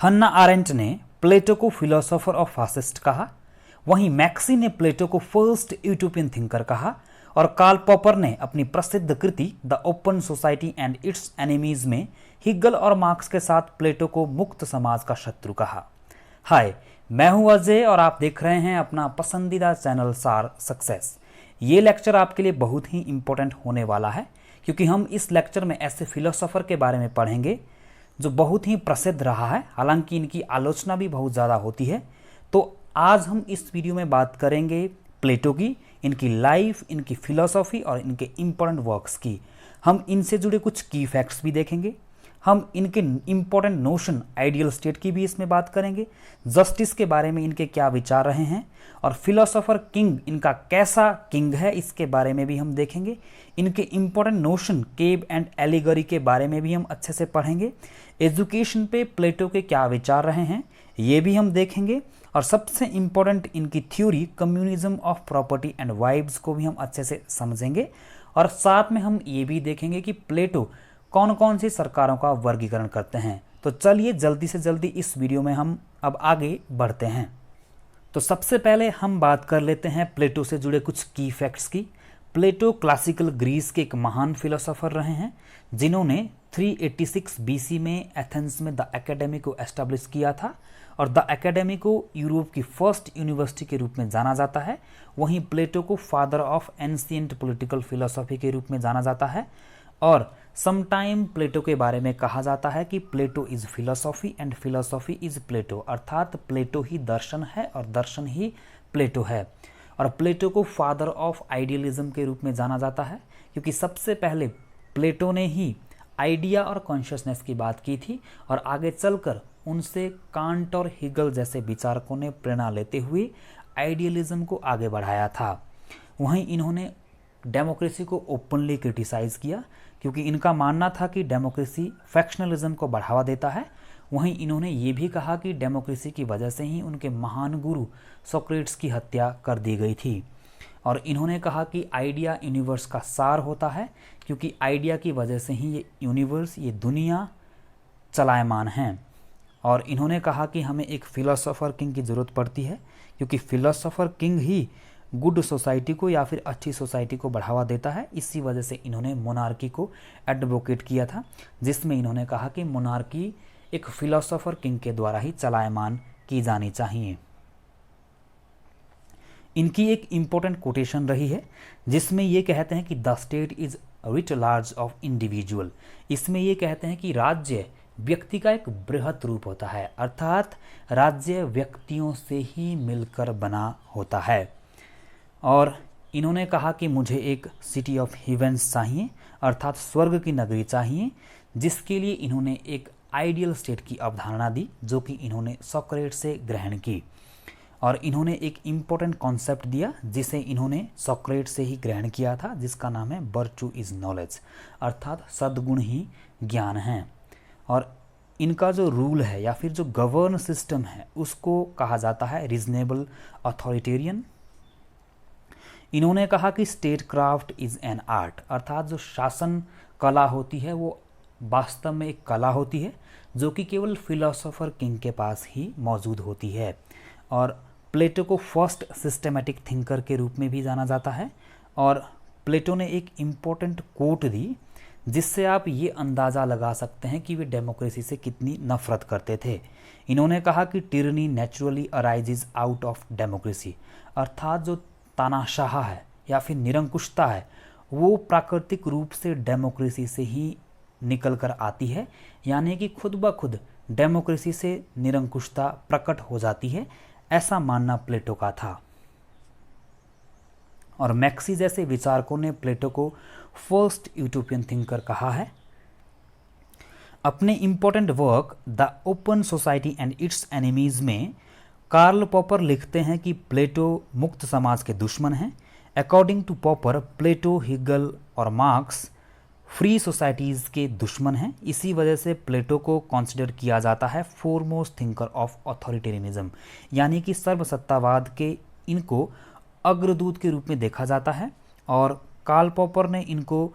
हन्ना aren't ने प्लेटो को philosopher of fascist कहा, वहीं मैक्सी ने प्लेटो को फर्स्ट यूटोपियन थिंकर कहा और कार्ल पॉपर ने अपनी प्रसिद्ध कृति the open society and its enemies में हिगल और मार्क्स के साथ प्लेटो को मुक्त समाज का शत्रु कहा। हाय, मैं हूं अजय और आप देख रहे हैं अपना पसंदीदा चैनल सार सक्सेस। ये लेक्चर आपके लिए बहुत ही इंपॉर्टेंट होने वाला है क्योंकि हम इस लेक्चर में ऐसे फिलोसोफर के बारे में पढ़ेंगे जो बहुत ही प्रसिद्ध रहा है, हालांकि इनकी आलोचना भी बहुत ज़्यादा होती है। तो आज हम इस वीडियो में बात करेंगे प्लेटो की, इनकी लाइफ, इनकी फिलॉसफी और इनके इम्पोर्टेंट वर्क्स की। हम इनसे जुड़े कुछ की फैक्ट्स भी देखेंगे, हम इनके इम्पोर्टेंट नोशन आइडियल स्टेट की भी इसमें बात करेंगे, जस्टिस के बारे में इनके क्या विचार रहे हैं और फिलोसोफर किंग इनका कैसा किंग है इसके बारे में भी हम देखेंगे। इनके important notion cave and allegory के बारे में भी हम अच्छे से पढ़ेंगे। एजुकेशन पे प्लेटो के क्या विचार रहे हैं ये भी हम देखेंगे और सबसे इम्पोर्टेंट इनकी theory communism of property and vibes को भी हम अच्छे से समझेंगे और साथ में हम ये भी देखेंगे कि प्लेटो कौन कौन सी सरकारों का वर्गीकरण करते हैं। तो चलिए जल्दी से जल्दी इस वीडियो में हम अब आगे बढ़ते हैं। तो सबसे पहले हम बात कर लेते हैं प्लेटो से जुड़े कुछ की फैक्ट्स की। प्लेटो क्लासिकल ग्रीस के एक महान फिलोसोफर रहे हैं जिन्होंने 386 बीसी में एथेंस में द एकेडमी को एस्टैब्लिश किया था और द एकेडमी को यूरोप की फर्स्ट यूनिवर्सिटी के रूप में जाना जाता है। वहीं प्लेटो को father of ancient political philosophy के रूप में जाना जाता है और समटाइम प्लेटो के बारे में कहा जाता है कि Plato is philosophy and philosophy is Plato, अर्थात प्लेटो ही दर्शन है और दर्शन ही प्लेटो है। और प्लेटो को फादर ऑफ आइडियलिज्म के रूप में जाना जाता है क्योंकि सबसे पहले प्लेटो ने ही आइडिया और कॉन्शियसनेस की बात की थी और आगे चलकर उनसे कांट और हिगल जैसे विचारकों ने प्रेरणा लेते हुए आइडियलिज्म को आगे बढ़ाया था। वहीं इन्होंने डेमोक्रेसी को ओपनली क्रिटिसाइज किया क्योंकि इनका मानना था कि डेमोक्रेसी फैक्शनलिज्म को बढ़ावा देता है। वहीं इन्होंने ये भी कहा कि डेमोक्रेसी की वजह से ही उनके महान गुरु सोक्रेट्स की हत्या कर दी गई थी और इन्होंने कहा कि आइडिया यूनिवर्स का सार होता है क्योंकि आइडिया की वजह से ही ये यूनिवर्स, ये दुनिया चलायमान है। और इन्होंने कहा कि हमें एक फिलोसोफर किंग की ज़रूरत पड़ती है क्योंकि फिलोसोफर किंग ही गुड सोसाइटी को या फिर अच्छी सोसाइटी को बढ़ावा देता है। इसी वजह से इन्होंने मोनार्की को एडवोकेट किया था जिसमें इन्होंने कहा कि मोनार्की एक फिलोसोफर किंग के द्वारा ही चलायमान की जानी चाहिए। इनकी एक इम्पोर्टेंट कोटेशन रही है जिसमें ये कहते हैं कि the state is writ large of individual. इसमें ये कहते हैं कि राज्य व्यक्ति का एक बृहत रूप होता है, अर्थात राज्य व्यक्तियों से ही मिलकर बना होता है। और इन्होंने कहा कि मुझे एक सिटी ऑफ हेवेंस चाहिए, अर्थात स्वर्ग की नगरी चाहिए, जिसके लिए इन्होंने एक आइडियल स्टेट की अवधारणा दी जो कि इन्होंने सोक्रेट्स से ग्रहण की। और इन्होंने एक इम्पोर्टेंट कॉन्सेप्ट दिया जिसे इन्होंने सोक्रेट्स से ही ग्रहण किया था जिसका नाम है वर्चू इज नॉलेज, अर्थात सद्गुण ही ज्ञान है। और इनका जो रूल है या फिर जो गवर्न सिस्टम है उसको कहा जाता है रीजनेबल अथॉरिटेरियन। इन्होंने कहा कि state craft is an art, अर्थात जो शासन कला होती है वो वास्तव में एक कला होती है जो कि केवल फिलोसोफर किंग के पास ही मौजूद होती है। और प्लेटो को फर्स्ट सिस्टेमेटिक थिंकर के रूप में भी जाना जाता है और प्लेटो ने एक इम्पोर्टेंट कोट दी जिससे आप ये अंदाज़ा लगा सकते हैं कि वे डेमोक्रेसी से कितनी नफरत करते थे। इन्होंने कहा कि tyranny naturally arises out of democracy, अर्थात जो तानाशाह है या फिर निरंकुशता है वो प्राकृतिक रूप से डेमोक्रेसी से ही निकल कर आती है, यानी कि खुद ब खुद डेमोक्रेसी से निरंकुशता प्रकट हो जाती है, ऐसा मानना प्लेटो का था। और मैक्सी जैसे विचारकों ने प्लेटो को फर्स्ट यूटोपियन थिंकर कहा है। अपने important work the open society and its enemies में कार्ल पॉपर लिखते हैं कि प्लेटो मुक्त समाज के दुश्मन हैं। According to popper Plato, Hegel और मार्क्स फ्री सोसाइटीज़ के दुश्मन हैं। इसी वजह से प्लेटो को कंसिडर किया जाता है फोरमोस्ट थिंकर ऑफ ऑथोरिटेरियनिज्म, यानी कि सर्वसत्तावाद के इनको अग्रदूत के रूप में देखा जाता है। और कार्ल पॉपर ने इनको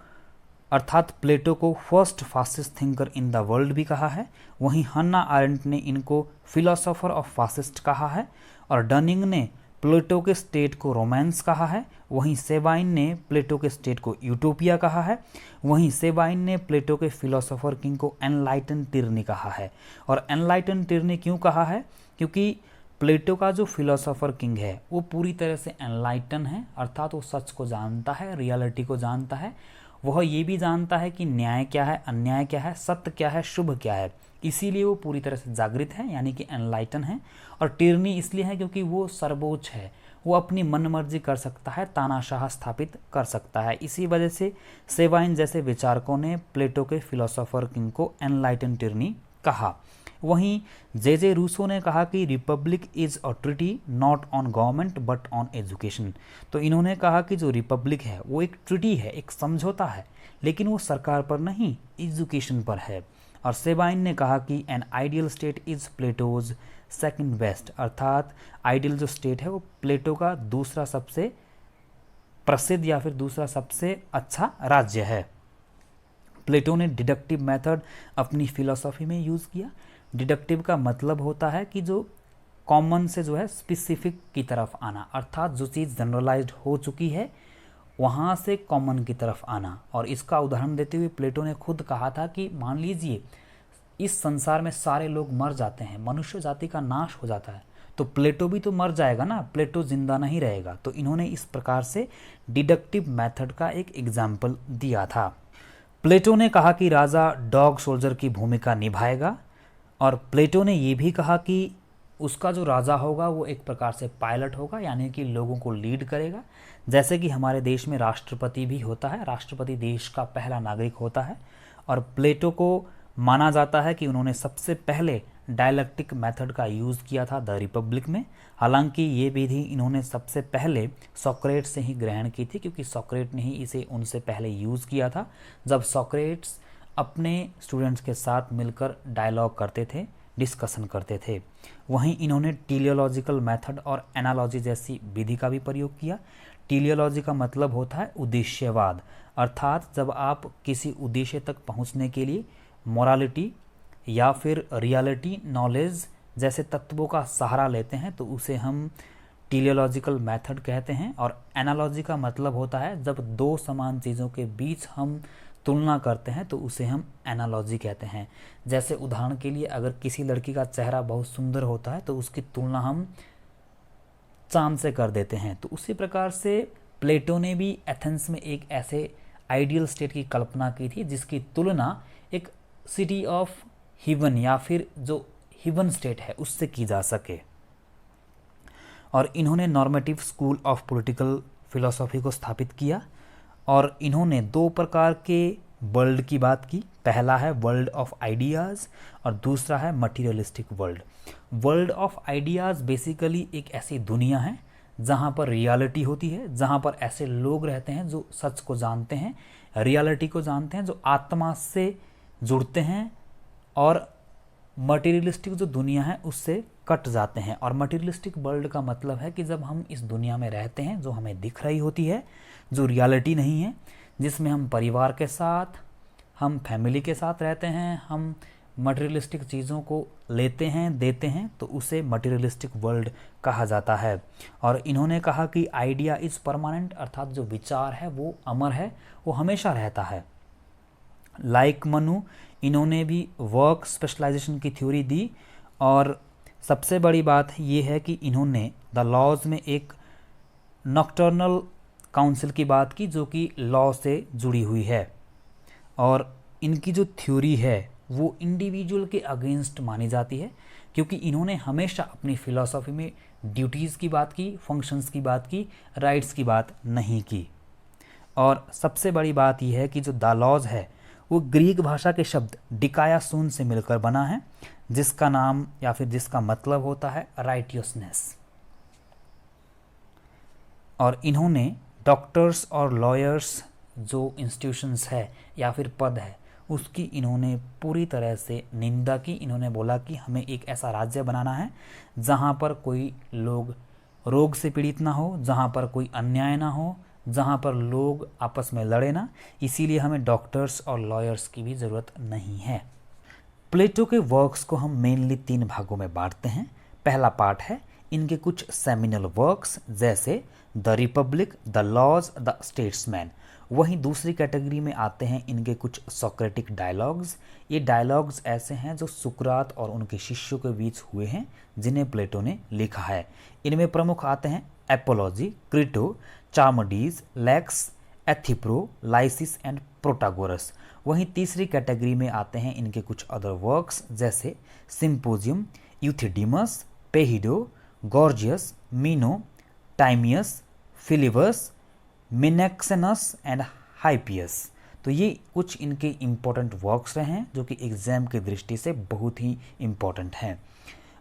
अर्थात प्लेटो को first fascist thinker in the world भी कहा है। वहीं हन्ना आरेंट ने इनको फिलोसोफर ऑफ फासिस्ट कहा है और डनिंग ने प्लेटो के स्टेट को रोमांस कहा है। वहीं सेबाइन ने प्लेटो के स्टेट को यूटोपिया कहा है। वहीं सेबाइन ने प्लेटो के फिलोसोफर किंग को एनलाइटन टिरनी कहा है। और एनलाइटन टिरनी क्यों कहा है? क्योंकि प्लेटो का जो फिलोसोफर किंग है वो पूरी तरह से एनलाइटन है, अर्थात वो सच को जानता है, रियलिटी को जानता है। वह ये भी जानता है कि न्याय क्या है, अन्याय क्या है, सत्य क्या है, शुभ क्या है। इसीलिए वो पूरी तरह से जागृत है, यानी कि एनलाइटन है। और टिरनी इसलिए है क्योंकि वो सर्वोच्च है, वो अपनी मनमर्जी कर सकता है, तानाशाह स्थापित कर सकता है। इसी वजह से सेबाइन जैसे विचारकों ने प्लेटो के फिलोसोफर किंग को एनलाइटन टिरनी कहा। वहीं जे रूसो ने कहा कि Republic is a treaty not on government but on education. तो इन्होंने कहा कि जो रिपब्लिक है वो एक ट्रिटी है, एक समझौता है, लेकिन वो सरकार पर नहीं, एजुकेशन पर है। और सेबाइन ने कहा कि an ideal state is Plato's second best, अर्थात आइडियल जो स्टेट है वो प्लेटो का दूसरा सबसे प्रसिद्ध या फिर दूसरा सबसे अच्छा राज्य है। प्लेटो ने डिडक्टिव मेथड अपनी फिलॉसफी में यूज़ किया। डिडक्टिव का मतलब होता है कि जो कॉमन से जो है स्पेसिफिक की तरफ आना, अर्थात जो चीज़ जनरलाइज्ड हो चुकी है वहाँ से कॉमन की तरफ आना। और इसका उदाहरण देते हुए प्लेटो ने खुद कहा था कि मान लीजिए इस संसार में सारे लोग मर जाते हैं, मनुष्य जाति का नाश हो जाता है, तो प्लेटो भी तो मर जाएगा ना, प्लेटो जिंदा नहीं रहेगा। तो इन्होंने इस प्रकार से डिडक्टिव मेथड का एक एग्जाम्पल दिया था। प्लेटो ने कहा कि राजा डॉग सोल्जर की भूमिका निभाएगा। और प्लेटो ने ये भी कहा कि उसका जो राजा होगा वो एक प्रकार से पायलट होगा, यानी कि लोगों को लीड करेगा। जैसे कि हमारे देश में राष्ट्रपति भी होता है, राष्ट्रपति देश का पहला नागरिक होता है। और प्लेटो को माना जाता है कि उन्होंने सबसे पहले डायलेक्टिक मेथड का यूज़ किया था द रिपब्लिक में। हालांकि ये विधि इन्होंने सबसे पहले सोक्रेट से ही ग्रहण की थी, क्योंकि सोक्रेट ने ही इसे उनसे पहले यूज़ किया था, जब सोक्रेट्स अपने स्टूडेंट्स के साथ मिलकर डायलॉग करते थे, डिस्कशन करते थे। वहीं इन्होंने टीलियोलॉजिकल मेथड और एनालॉजी जैसी विधि का भी प्रयोग किया। टीलियोलॉजी का मतलब होता है उद्देश्यवाद, अर्थात जब आप किसी उद्देश्य तक पहुंचने के लिए मोरालिटी या फिर रियलिटी, नॉलेज जैसे तत्वों का सहारा लेते हैं तो उसे हम टीलियोलॉजिकल मेथड कहते हैं। और एनालॉजी का मतलब होता है जब दो समान चीज़ों के बीच हम तुलना करते हैं तो उसे हम एनालॉजी कहते हैं। जैसे उदाहरण के लिए अगर किसी लड़की का चेहरा बहुत सुंदर होता है तो उसकी तुलना हम चांद से कर देते हैं। तो उसी प्रकार से प्लेटो ने भी एथेंस में एक ऐसे आइडियल स्टेट की कल्पना की थी जिसकी तुलना एक सिटी ऑफ हिवन या फिर जो हिवन स्टेट है उससे की जा सके। और इन्होंने normative school of political philosophy को स्थापित किया। और इन्होंने दो प्रकार के वर्ल्ड की बात की, पहला है वर्ल्ड ऑफ आइडियाज़ और दूसरा है materialistic world. World of ideas basically एक ऐसी दुनिया है जहाँ पर रियलिटी होती है, जहाँ पर ऐसे लोग रहते हैं जो सच को जानते हैं, रियलिटी को जानते हैं, जो आत्मा से जुड़ते हैं और मटीरियलिस्टिक जो दुनिया है उससे कट जाते हैं। और मटीरियलिस्टिक वर्ल्ड का मतलब है कि जब हम इस दुनिया में रहते हैं जो हमें दिख रही होती है, जो रियलिटी नहीं है, जिसमें हम परिवार के साथ, हम फैमिली के साथ रहते हैं, हम मटीरियलिस्टिक चीज़ों को लेते हैं, देते हैं, तो उसे मटीरियलिस्टिक वर्ल्ड कहा जाता है। और इन्होंने कहा कि आइडिया इज़ परमानेंट, अर्थात जो विचार है वो अमर है, वो हमेशा रहता है। लाइक मनु, इन्होंने भी वर्क स्पेशलाइजेशन की थ्योरी दी। और सबसे बड़ी बात ये है कि इन्होंने द लॉज में एक नॉक्टर्नल काउंसिल की बात की जो कि लॉ से जुड़ी हुई है। और इनकी जो थ्योरी है वो इंडिविजुअल के अगेंस्ट मानी जाती है, क्योंकि इन्होंने हमेशा अपनी फिलॉसफी में ड्यूटीज़ की बात की, फंक्शंस की बात की, राइट्स की बात नहीं की। और सबसे बड़ी बात यह है कि जो द लॉज है वो ग्रीक भाषा के शब्द डिकायासून से मिलकर बना है, जिसका नाम या फिर जिसका मतलब होता है राइटियसनेस। और इन्होंने डॉक्टर्स और लॉयर्स जो इंस्टीट्यूशंस है या फिर पद है उसकी इन्होंने पूरी तरह से निंदा की। इन्होंने बोला कि हमें एक ऐसा राज्य बनाना है जहाँ पर कोई लोग रोग से पीड़ित ना हो, जहाँ पर कोई अन्याय ना हो, जहाँ पर लोग आपस में लड़े ना, इसीलिए हमें डॉक्टर्स और लॉयर्स की भी ज़रूरत नहीं है। प्लेटो के वर्क्स को हम मेनली 3 भागों में बांटते हैं। पहला पार्ट है इनके कुछ सेमिनल वर्क्स जैसे the Republic, the Laws, the Statesman. वहीं दूसरी कैटेगरी में आते हैं इनके कुछ सोक्रेटिक डायलॉग्स। ये डायलॉग्स ऐसे हैं जो सुकरात और उनके शिष्यों के बीच हुए हैं, जिन्हें प्लेटो ने लिखा है। इनमें प्रमुख आते हैं Apology, Crito, Charmides, Laches, Euthyphro, Lysis and Protagoras. वहीं तीसरी कैटेगरी में आते हैं इनके कुछ अदर वर्क्स जैसे Symposium, Euthydemus, Phaedo, Gorgias, Meno, Timaeus, Philebus, Menexenus and Hippias. तो ये कुछ इनके इम्पोर्टेंट वर्क्स रहे हैं जो कि एग्जाम की दृष्टि से बहुत ही इम्पोर्टेंट हैं।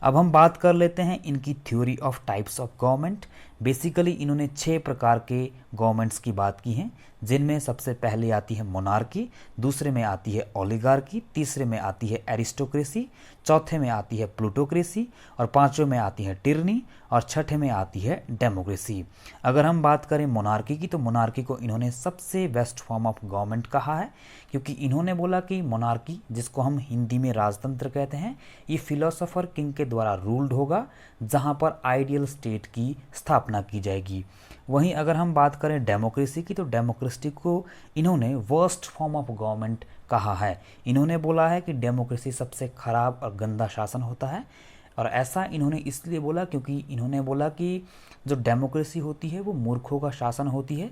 अब हम बात कर लेते हैं इनकी theory of types of government. Basically इन्होंने 6 प्रकार के गवर्नमेंट्स की बात की हैं, जिनमें सबसे पहले आती है मोनार्की, दूसरे में आती है ओलिगार्की, तीसरे में आती है एरिस्टोक्रेसी, चौथे में आती है प्लूटोक्रेसी, और पांचवें में आती है टिरनी, और छठे में आती है डेमोक्रेसी। अगर हम बात करें मोनार्की की, तो मोनार्की को इन्होंने सबसे बेस्ट फॉर्म ऑफ गवर्नमेंट कहा है, क्योंकि इन्होंने बोला कि मोनार्की, जिसको हम हिंदी में राजतंत्र कहते हैं, ये फिलोसोफर किंग के द्वारा रूल्ड होगा, जहाँ पर आइडियल स्टेट की स्थापना की जाएगी। वहीं अगर हम बात करें डेमोक्रेसी की, तो डेमोक्रेसी को इन्होंने वर्स्ट फॉर्म ऑफ गवर्नमेंट कहा है। इन्होंने बोला है कि डेमोक्रेसी सबसे खराब और गंदा शासन होता है, और ऐसा इन्होंने इसलिए बोला क्योंकि इन्होंने बोला कि जो डेमोक्रेसी होती है वो मूर्खों का शासन होती है,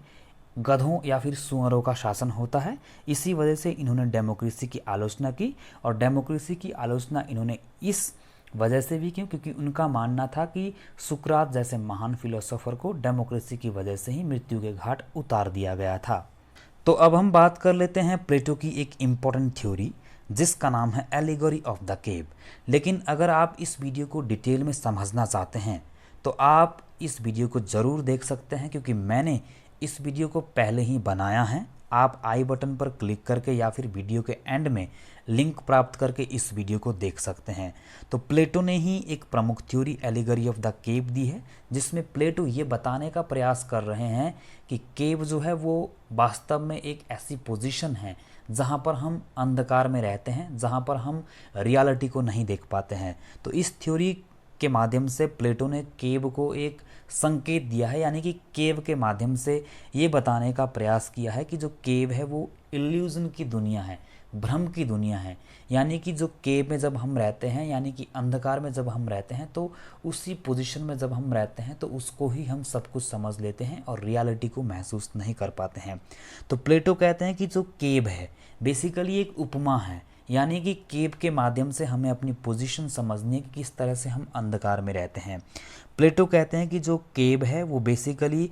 गधों या फिर सुअरों का शासन होता है। इसी वजह से इन्होंने डेमोक्रेसी की आलोचना की, और डेमोक्रेसी की आलोचना इन्होंने इस वजह से भी क्यों, क्योंकि उनका मानना था कि सुकरात जैसे महान फिलोसोफर को डेमोक्रेसी की वजह से ही मृत्यु के घाट उतार दिया गया था। तो अब हम बात कर लेते हैं प्लेटो की एक इम्पॉर्टेंट थ्योरी, जिसका नाम है एलिगोरी ऑफ द केव। लेकिन अगर आप इस वीडियो को डिटेल में समझना चाहते हैं तो आप इस वीडियो को ज़रूर देख सकते हैं, क्योंकि मैंने इस वीडियो को पहले ही बनाया है। आप आई बटन पर क्लिक करके या फिर वीडियो के एंड में लिंक प्राप्त करके इस वीडियो को देख सकते हैं। तो प्लेटो ने ही एक प्रमुख theory allegory of the cave दी है, जिसमें प्लेटो ये बताने का प्रयास कर रहे हैं कि केव जो है वो वास्तव में एक ऐसी पोजीशन है जहाँ पर हम अंधकार में रहते हैं, जहाँ पर हम रियलिटी को नहीं देख पाते हैं। तो इस थ्योरी के माध्यम से प्लेटो ने केव को एक संकेत दिया है, यानी कि केव के माध्यम से ये बताने का प्रयास किया है कि जो केव है वो इल्यूजन की दुनिया है, भ्रम की दुनिया है। यानी कि जो केव में जब हम रहते हैं, यानी कि अंधकार में जब हम रहते हैं, तो उसी पोजीशन में जब हम रहते हैं तो उसको ही हम सब कुछ समझ लेते हैं और रियलिटी को महसूस नहीं कर पाते हैं। तो प्लेटो कहते हैं कि जो केव है बेसिकली एक उपमा है, यानी कि केव के माध्यम से हमें अपनी पोजीशन समझनी है कि किस तरह से हम अंधकार में रहते हैं। प्लेटो कहते हैं कि जो केव है वो बेसिकली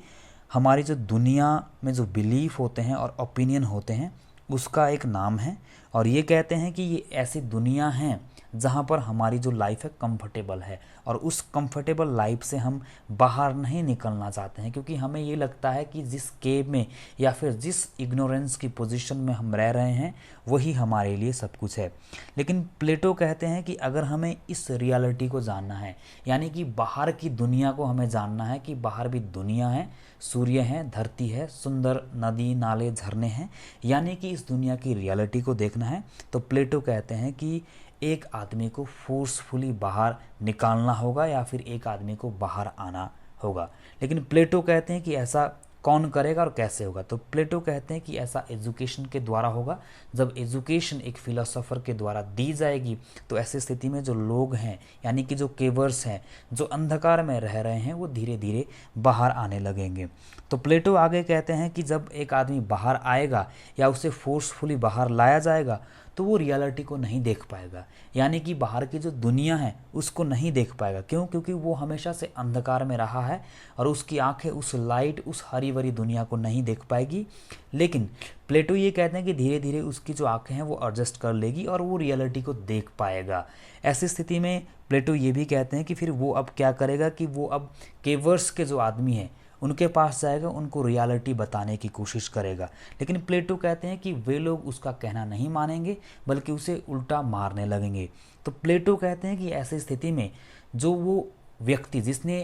हमारी जो दुनिया में जो बिलीफ होते हैं और ओपिनियन होते हैं उसका एक नाम है, और ये कहते हैं कि ये ऐसी दुनिया है जहाँ पर हमारी जो लाइफ है कंफर्टेबल है, और उस कंफर्टेबल लाइफ से हम बाहर नहीं निकलना चाहते हैं, क्योंकि हमें ये लगता है कि जिस केव में या फिर जिस इग्नोरेंस की पोजीशन में हम रह रहे हैं वही हमारे लिए सब कुछ है। लेकिन प्लेटो कहते हैं कि अगर हमें इस रियलिटी को जानना है, यानी कि बाहर की दुनिया को हमें जानना है कि बाहर भी दुनिया है, सूर्य है, धरती है, सुंदर नदी नाले झरने हैं, यानी कि इस दुनिया की रियलिटी को देखना है, तो प्लेटो कहते हैं कि एक आदमी को फोर्सफुली बाहर निकालना होगा या फिर एक आदमी को बाहर आना होगा। लेकिन प्लेटो कहते हैं कि ऐसा कौन करेगा और कैसे होगा। तो प्लेटो कहते हैं कि ऐसा एजुकेशन के द्वारा होगा। जब एजुकेशन एक फिलोसोफर के द्वारा दी जाएगी तो ऐसी स्थिति में जो लोग हैं, यानी कि जो केवर्स हैं, जो अंधकार में रह रहे हैं, वो धीरे धीरे बाहर आने लगेंगे। तो प्लेटो आगे कहते हैं कि जब एक आदमी बाहर आएगा या उसे फोर्सफुली बाहर लाया जाएगा तो वो रियलिटी को नहीं देख पाएगा, यानी कि बाहर की जो दुनिया है उसको नहीं देख पाएगा। क्यों? क्योंकि वो हमेशा से अंधकार में रहा है और उसकी आंखें उस लाइट, उस हरी भरी दुनिया को नहीं देख पाएगी। लेकिन प्लेटो ये कहते हैं कि धीरे धीरे उसकी जो आंखें हैं वो एडजस्ट कर लेगी और वो रियलिटी को देख पाएगा। ऐसी स्थिति में प्लेटो ये भी कहते हैं कि फिर वो अब क्या करेगा कि वो अब केवर्स के जो आदमी हैं उनके पास जाएगा, उनको रियलिटी बताने की कोशिश करेगा। लेकिन प्लेटो कहते हैं कि वे लोग उसका कहना नहीं मानेंगे बल्कि उसे उल्टा मारने लगेंगे। तो प्लेटो कहते हैं कि ऐसी स्थिति में जो वो व्यक्ति जिसने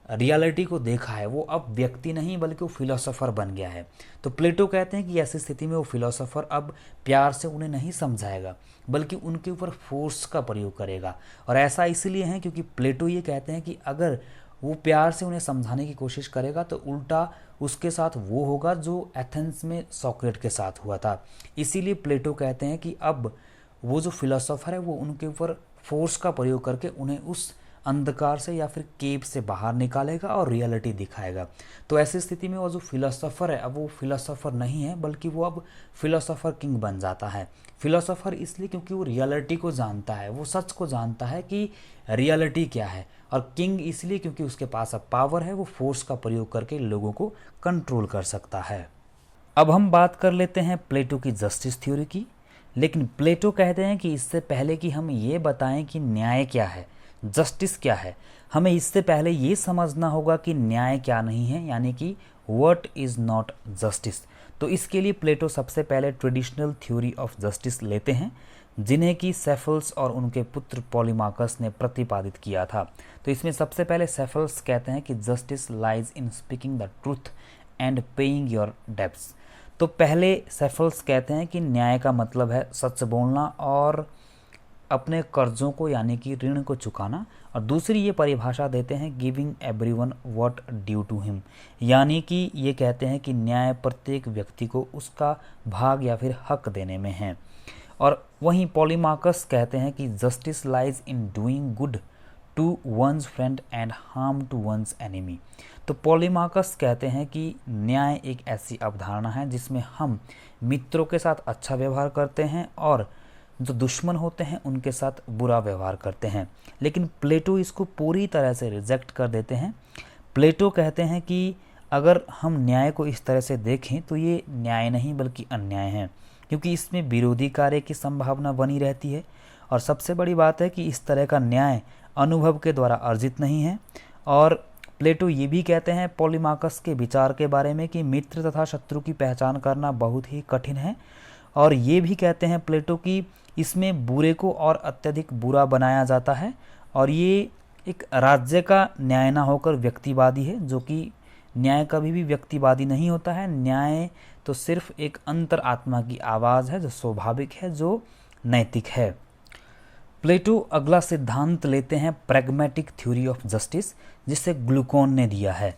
रियलिटी को देखा है, वो अब व्यक्ति नहीं बल्कि वो फिलोसोफर बन गया है। तो प्लेटो कहते हैं कि ऐसी स्थिति में वो फिलोसोफर अब प्यार से उन्हें नहीं समझाएगा बल्कि उनके ऊपर फोर्स का प्रयोग करेगा। और ऐसा इसलिए है क्योंकि प्लेटो ये कहते हैं कि अगर वो प्यार से उन्हें समझाने की कोशिश करेगा तो उल्टा उसके साथ वो होगा जो एथेंस में सोक्रेट के साथ हुआ था। इसीलिए प्लेटो कहते हैं कि अब वो जो फिलोसोफर है वो उनके ऊपर फोर्स का प्रयोग करके उन्हें उस अंधकार से या फिर केव से बाहर निकालेगा और रियलिटी दिखाएगा। तो ऐसी स्थिति में वो जो फिलोसोफर है अब वो फिलोसोफर नहीं है बल्कि वो अब फिलोसोफर किंग बन जाता है। फिलोसोफर इसलिए क्योंकि वो रियलिटी को जानता है, वो सच को जानता है कि रियलिटी क्या है। और किंग इसलिए क्योंकि उसके पास अब पावर है, वो फोर्स का प्रयोग करके लोगों को कंट्रोल कर सकता है। अब हम बात कर लेते हैं प्लेटो की जस्टिस थ्योरी की। लेकिन प्लेटो कहते हैं कि इससे पहले कि हम ये बताएं कि न्याय क्या है, जस्टिस क्या है, हमें इससे पहले ये समझना होगा कि न्याय क्या नहीं है, यानी कि व्हाट इज़ नॉट जस्टिस। तो इसके लिए प्लेटो सबसे पहले ट्रेडिशनल थ्योरी ऑफ जस्टिस लेते हैं जिन्हें कि सेफल्स और उनके पुत्र पॉलीमार्कस ने प्रतिपादित किया था। तो इसमें सबसे पहले सेफल्स कहते हैं कि justice lies in speaking the truth and paying your debts. तो पहले सेफल्स कहते हैं कि न्याय का मतलब है सच बोलना और अपने कर्जों को यानी कि ऋण को चुकाना। और दूसरी ये परिभाषा देते हैं giving everyone what due to him, यानी कि ये कहते हैं कि न्याय प्रत्येक व्यक्ति को उसका भाग या फिर हक देने में है। और वहीं पॉलीमार्कस कहते हैं कि justice lies in doing good to one's friend and harm to one's enemy. तो पॉलीमार्कस कहते हैं कि न्याय एक ऐसी अवधारणा है जिसमें हम मित्रों के साथ अच्छा व्यवहार करते हैं और जो दुश्मन होते हैं उनके साथ बुरा व्यवहार करते हैं। लेकिन प्लेटो इसको पूरी तरह से रिजेक्ट कर देते हैं। प्लेटो कहते हैं कि अगर हम न्याय को इस तरह से देखें तो ये न्याय नहीं बल्कि अन्याय है, क्योंकि इसमें विरोधी कार्य की संभावना बनी रहती है। और सबसे बड़ी बात है कि इस तरह का न्याय अनुभव के द्वारा अर्जित नहीं है। और प्लेटो ये भी कहते हैं पॉलीमार्कस के विचार के बारे में कि मित्र तथा शत्रु की पहचान करना बहुत ही कठिन है। और ये भी कहते हैं प्लेटो कि इसमें बुरे को और अत्यधिक बुरा बनाया जाता है और ये एक राज्य का न्याय ना होकर व्यक्तिवादी है, जो कि न्याय कभी भी व्यक्तिवादी नहीं होता है। न्याय तो सिर्फ एक अंतर आत्मा की आवाज़ है जो स्वाभाविक है, जो नैतिक है। प्लेटो अगला सिद्धांत लेते हैं प्रैग्मेटिक थ्योरी ऑफ जस्टिस, जिसे ग्लूकोन ने दिया है।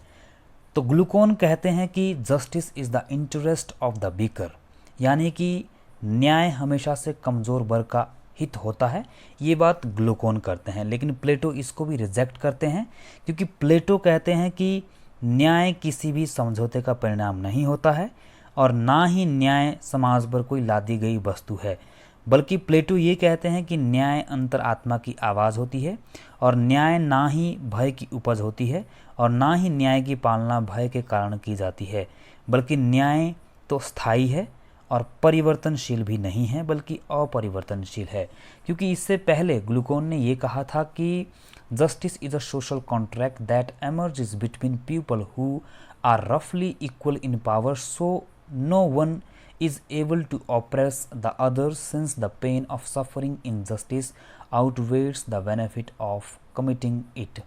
तो ग्लूकोन कहते हैं कि justice is the interest of the weaker, यानी कि न्याय हमेशा से कमज़ोर वर्ग का हित होता है। ये बात ग्लूकोन करते हैं, लेकिन प्लेटो इसको भी रिजेक्ट करते हैं क्योंकि प्लेटो कहते हैं कि न्याय किसी भी समझौते का परिणाम नहीं होता है और ना ही न्याय समाज पर कोई लादी गई वस्तु है, बल्कि प्लेटो ये कहते हैं कि न्याय अंतर आत्मा की आवाज़ होती है और न्याय ना ही भय की उपज होती है और ना ही न्याय की पालना भय के कारण की जाती है, बल्कि न्याय तो स्थायी है और परिवर्तनशील भी नहीं है बल्कि अपरिवर्तनशील है। क्योंकि इससे पहले ग्लूकोन ने ये कहा था कि justice is a social contract that emerges between people who are रफली equal in power, so no one is able to oppress the others since the pain of suffering injustice outweighs the benefit of committing it।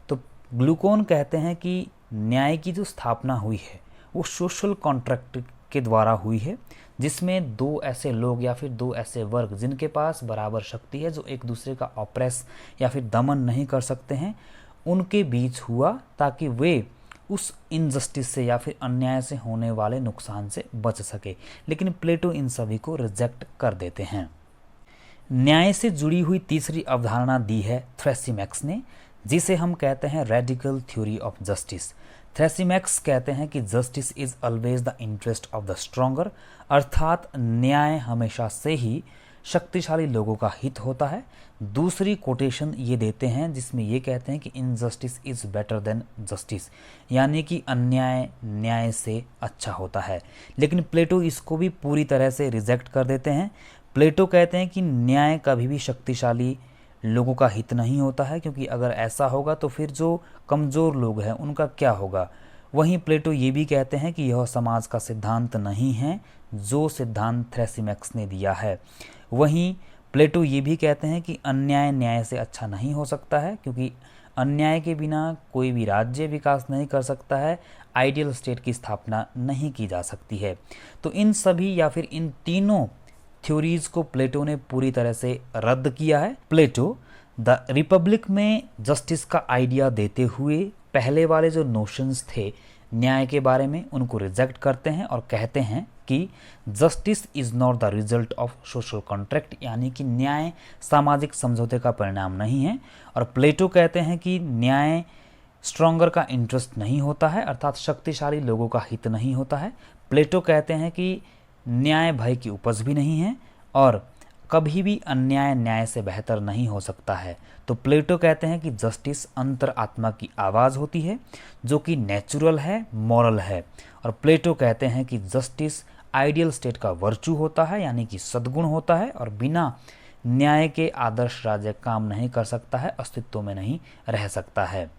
तो ग्लूकोन कहते हैं कि न्याय की जो स्थापना हुई है वो सोशल कॉन्ट्रैक्ट के द्वारा हुई है, जिसमें दो ऐसे लोग या फिर दो ऐसे वर्ग जिनके पास बराबर शक्ति है, जो एक दूसरे का ऑप्रेस या फिर दमन नहीं कर सकते हैं, उनके बीच हुआ ताकि वे उस इनजस्टिस से या फिर अन्याय से होने वाले नुकसान से बच सके। लेकिन प्लेटो इन सभी को रिजेक्ट कर देते हैं। न्याय से जुड़ी हुई तीसरी अवधारणा दी है थ्रेसिमैक्स ने, जिसे हम कहते हैं रेडिकल थ्योरी ऑफ जस्टिस। थ्रेसिमैक्स कहते हैं कि justice is always the interest of the stronger, अर्थात न्याय हमेशा से ही शक्तिशाली लोगों का हित होता है। दूसरी कोटेशन ये देते हैं जिसमें ये कहते हैं कि injustice is better than justice, यानी कि अन्याय न्याय से अच्छा होता है। लेकिन प्लेटो इसको भी पूरी तरह से रिजेक्ट कर देते हैं। प्लेटो कहते हैं कि न्याय कभी भी शक्तिशाली लोगों का हित नहीं होता है, क्योंकि अगर ऐसा होगा तो फिर जो कमज़ोर लोग हैं उनका क्या होगा। वहीं प्लेटो ये भी कहते हैं कि यह समाज का सिद्धांत नहीं है जो सिद्धांत थ्रेसिमैक्स ने दिया है। वहीं प्लेटो ये भी कहते हैं कि अन्याय न्याय से अच्छा नहीं हो सकता है, क्योंकि अन्याय के बिना कोई भी राज्य विकास नहीं कर सकता है, आइडियल स्टेट की स्थापना नहीं की जा सकती है। तो इन सभी या फिर इन तीनों थ्योरीज को प्लेटो ने पूरी तरह से रद्द किया है। प्लेटो द रिपब्लिक में जस्टिस का आइडिया देते हुए पहले वाले जो नोशंस थे न्याय के बारे में उनको रिजेक्ट करते हैं और कहते हैं कि justice is not the result of social contract, यानी कि न्याय सामाजिक समझौते का परिणाम नहीं है। और प्लेटो कहते हैं कि न्याय स्ट्रॉन्गर का इंटरेस्ट नहीं होता है, अर्थात शक्तिशाली लोगों का हित नहीं होता है। प्लेटो कहते हैं कि न्याय भय की उपज भी नहीं है और कभी भी अन्याय न्याय से बेहतर नहीं हो सकता है। तो प्लेटो कहते हैं कि जस्टिस अंतरात्मा की आवाज़ होती है जो कि नेचुरल है, मॉरल है। और प्लेटो कहते हैं कि जस्टिस आइडियल स्टेट का वर्चू होता है, यानी कि सद्गुण होता है, और बिना न्याय के आदर्श राज्य काम नहीं कर सकता है, अस्तित्व में नहीं रह सकता है।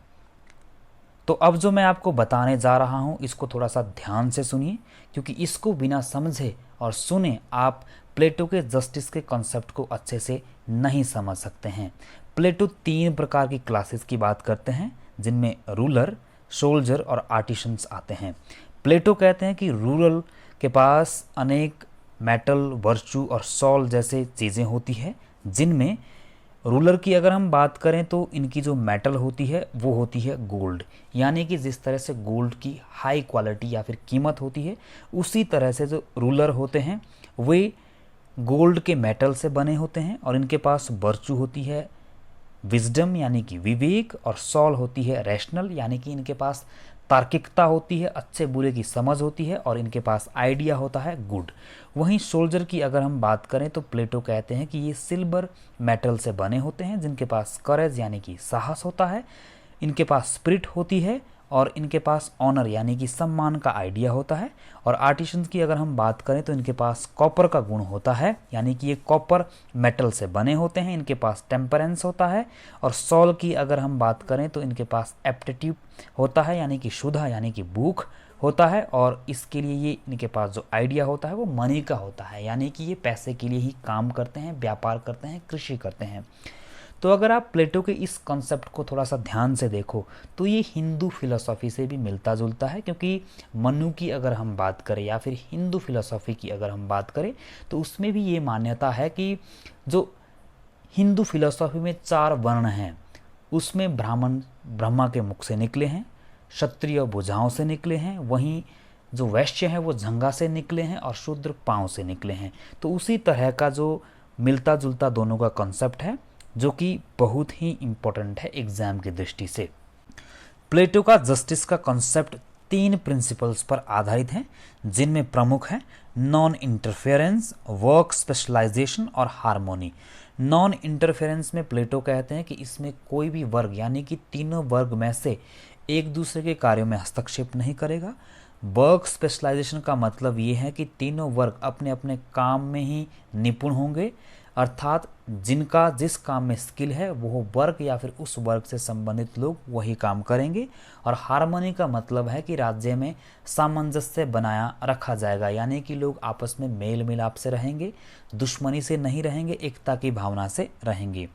तो अब जो मैं आपको बताने जा रहा हूँ इसको थोड़ा सा ध्यान से सुनिए, क्योंकि इसको बिना समझे और सुने आप प्लेटो के जस्टिस के कॉन्सेप्ट को अच्छे से नहीं समझ सकते हैं। प्लेटो 3 प्रकार की क्लासेस की बात करते हैं, जिनमें रूलर, सोल्जर और आर्टिशंस आते हैं। प्लेटो कहते हैं कि रूरल के पास अनेक मेटल, वर्चू और सॉल जैसे चीज़ें होती है, जिनमें रूलर की अगर हम बात करें तो इनकी जो मेटल होती है वो होती है गोल्ड, यानी कि जिस तरह से गोल्ड की हाई क्वालिटी या फिर कीमत होती है, उसी तरह से जो रूलर होते हैं वे गोल्ड के मेटल से बने होते हैं। और इनके पास वर्चू होती है विजडम, यानी कि विवेक, और सॉल होती है रैशनल, यानी कि इनके पास तार्किकता होती है, अच्छे बुरे की समझ होती है, और इनके पास आइडिया होता है गुड। वहीं सोल्जर की अगर हम बात करें तो प्लेटो कहते हैं कि ये सिल्वर मेटल से बने होते हैं, जिनके पास करेज यानी कि साहस होता है, इनके पास स्पिरिट होती है, और इनके पास ऑनर यानी कि सम्मान का आइडिया होता है। और आर्टिशंस की अगर हम बात करें तो इनके पास कॉपर का गुण होता है, यानी कि ये कॉपर मेटल से बने होते हैं, इनके पास टेम्परेंस होता है। और सॉल की अगर हम बात करें तो इनके पास एप्टीट्यूड होता है, यानी कि क्षुधा यानी कि भूख होता है। और इसके लिए ये इनके पास जो आइडिया होता है वो मनी का होता है, यानी कि ये पैसे के लिए ही काम करते हैं, व्यापार करते हैं, कृषि करते हैं। तो अगर आप प्लेटो के इस कॉन्सेप्ट को थोड़ा सा ध्यान से देखो तो ये हिंदू फिलोसॉफी से भी मिलता जुलता है, क्योंकि मनु की अगर हम बात करें या फिर हिंदू फिलोसॉफी की अगर हम बात करें तो उसमें भी ये मान्यता है कि जो हिंदू फिलोसॉफी में 4 वर्ण हैं उसमें ब्राह्मण ब्रह्मा के मुख से निकले हैं, क्षत्रिय भुजाओं से निकले हैं, वहीं जो वैश्य हैं वो जंघा से निकले हैं, और शूद्र पाँव से निकले हैं। तो उसी तरह का जो मिलता जुलता दोनों का कॉन्सेप्ट है, जो कि बहुत ही इम्पोर्टेंट है एग्जाम की दृष्टि से। प्लेटो का जस्टिस का कॉन्सेप्ट 3 प्रिंसिपल्स पर आधारित है, जिनमें प्रमुख है नॉन इंटरफेरेंस, वर्क स्पेशलाइजेशन और हार्मोनी। नॉन इंटरफेरेंस में प्लेटो कहते हैं कि इसमें कोई भी वर्ग यानी कि तीनों वर्ग में से एक दूसरे के कार्यों में हस्तक्षेप नहीं करेगा। वर्क स्पेशलाइजेशन का मतलब ये है कि तीनों वर्ग अपने अपने काम में ही निपुण होंगे, अर्थात जिनका जिस काम में स्किल है वो वर्ग या फिर उस वर्ग से संबंधित लोग वही काम करेंगे। और हार्मनी का मतलब है कि राज्य में सामंजस्य बनाया रखा जाएगा, यानी कि लोग आपस में मेल मिलाप से रहेंगे, दुश्मनी से नहीं रहेंगे, एकता की भावना से रहेंगे।